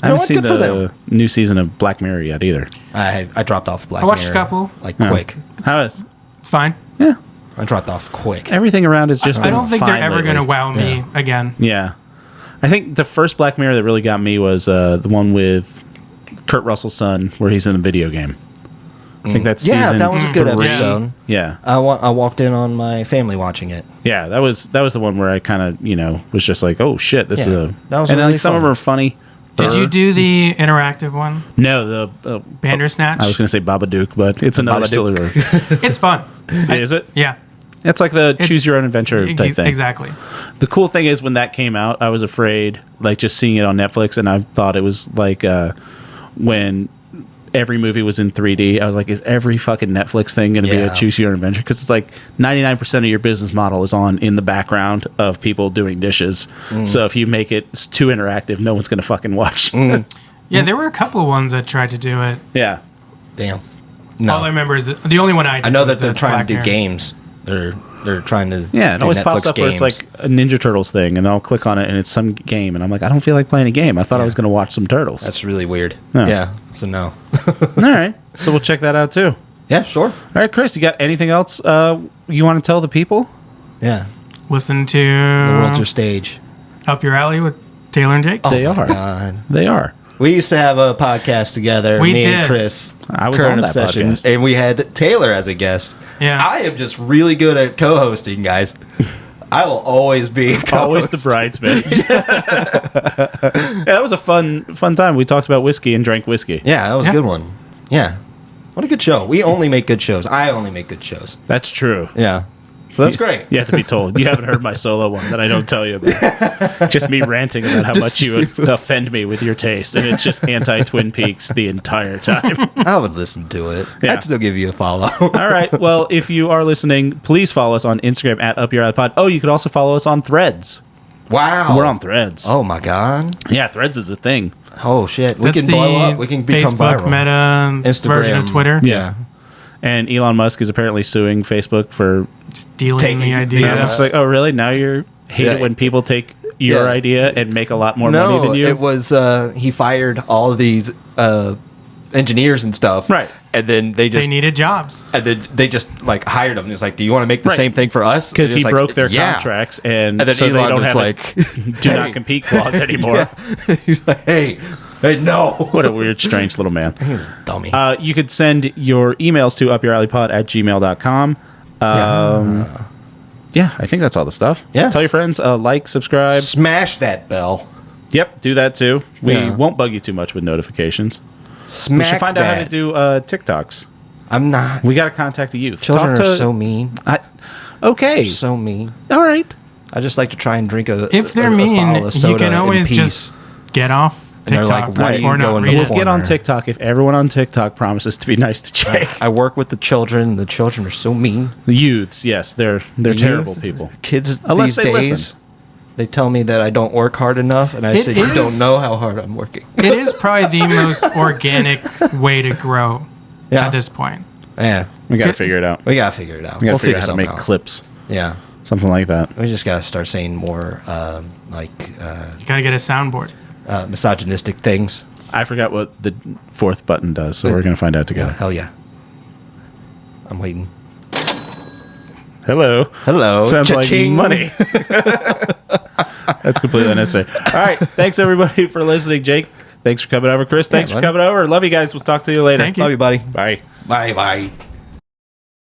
I haven't seen Good for them. the new season of Black Mirror yet either. I dropped off Black I watched Mirror. a couple. Like, No. quick. How is? It's fine. Yeah. I dropped off quick. Everything around has just I been don't think fine they're ever lately. going to wow me again. Yeah. I think the first Black Mirror that really got me was the one with Kurt Russell's son where he's in a video game. I think that's Yeah, season that was a good 3. episode. Yeah. I walked in on my family watching it. Yeah, that was the one where I kind of, was just like, oh shit, this Yeah, is a that was and really like some of fun. them are funny. Did you do the interactive one? No, the Bandersnatch? I was going to say Babadook, but it's another Babadook. silly word. It's fun. Is it? Yeah. It's like the choose your own adventure type thing. Exactly. The cool thing is when that came out, I was afraid, like just seeing it on Netflix, and I thought it was like when every movie was in 3D. I was like, is every fucking Netflix thing going to be a Yeah. choose your own adventure? Because it's like 99% of your business model is on in the background of people doing dishes. So if you make it too interactive, no one's going to fucking watch. Yeah, there were a couple of ones that tried to do it. Yeah. Damn. No. All I remember is the only one I did. I know was that they're the trying Black to do Mirror. games. They're trying to Yeah, it do always Netflix pops up where it's games. like a Ninja Turtles thing, and I'll click on it, and it's some game, and I'm like, I don't feel like playing a game. I thought I was going to watch some turtles. That's really weird. Yeah. Yeah. So no. All right, so we'll check that out too. Yeah, sure. All right, Chris, you got anything else you want to tell the people? Yeah. Listen The world's to your stage. Up Your Alley with Taylor and Jake. They Oh my are. God. They are. We used to have a podcast together. We me did. and Chris. I was Current on that Obsessions, podcast. and we had Taylor as a guest. Yeah. I am just really good at co-hosting, guys. I will always be a Always the co-host. bridesmaid. Yeah, that was a fun time. We talked about whiskey and drank whiskey. Yeah, that was Yeah. a good one. Yeah. What a good show. We only make good shows. I only make good shows. That's true. Yeah. So that's great. You have to be told. You haven't heard my solo one that I don't tell you about. Just me ranting about how much you would offend me with your taste. And it's just anti-Twin Peaks the entire time. I would listen to it. Yeah. I'd still give you a follow. All right. Well, if you are listening, please follow us on Instagram at upyouralleypod. Oh, you could also follow us on Threads. Wow. We're on Threads. Oh, my God. Yeah, Threads is a thing. Oh, shit. We That's can blow up. We can become Facebook viral. Meta Instagram. version of Twitter. Yeah. And Elon Musk is apparently suing Facebook for Stealing Taking the idea. I'm just like, oh, really? Now you hate it Yeah. when people take your Yeah. idea and make a lot more money than you? it was he fired all of these engineers and stuff. Right. And then they just They needed jobs. and then they just like hired them. And it's like, do you want to make the Right. same thing for us? Because And he it's like, broke their yeah. contracts, and, And then so they Elon don't was have like, a do not compete clause anymore. Yeah. He's like, hey, no. What a weird, strange little man. He's a dummy. You could send your emails to upyouralleypod@gmail.com. Yeah, I think that's all the stuff. Yeah. Tell your friends, like, subscribe. Smash that bell. Yep, do that too. We Yeah. won't bug you too much with notifications. Smack We should find that. out how to do TikToks. I'm not. We got to contact the youth. Children Talk are to- so mean. Okay. So mean. All right. I just like to try and drink If they're a mean, bottle of you soda can in always peace. just get off And they're like, TikTok why do you or go not in read the We'll it. get on corner. TikTok if everyone on TikTok promises to be nice to Jake. I work with the children. The children are so mean. The youths, yes, they're terrible Youth, people. Kids Unless these they days, listen. they tell me that I don't work hard enough, and I It said, you is- don't know how hard I'm working. It is probably the most organic way to grow Yeah. at this point. Yeah, We got to Get- figure it out. we gotta figure it out. We got We'll to figure figure out how to something make out. clips, Yeah, something like that. we just gotta start saying more like You gotta get a soundboard. misogynistic things. I forgot what the fourth button does, so we're going to find out together. Hell yeah, I'm waiting. Hello. Hello, Sounds like Cha-ching. money. That's completely unnecessary. All right. Thanks, everybody, for listening. Jake, thanks for coming over. Chris, thanks for buddy. coming over. Love you guys. We'll talk to you later. Thank you. Love you, buddy. Bye. Bye, bye.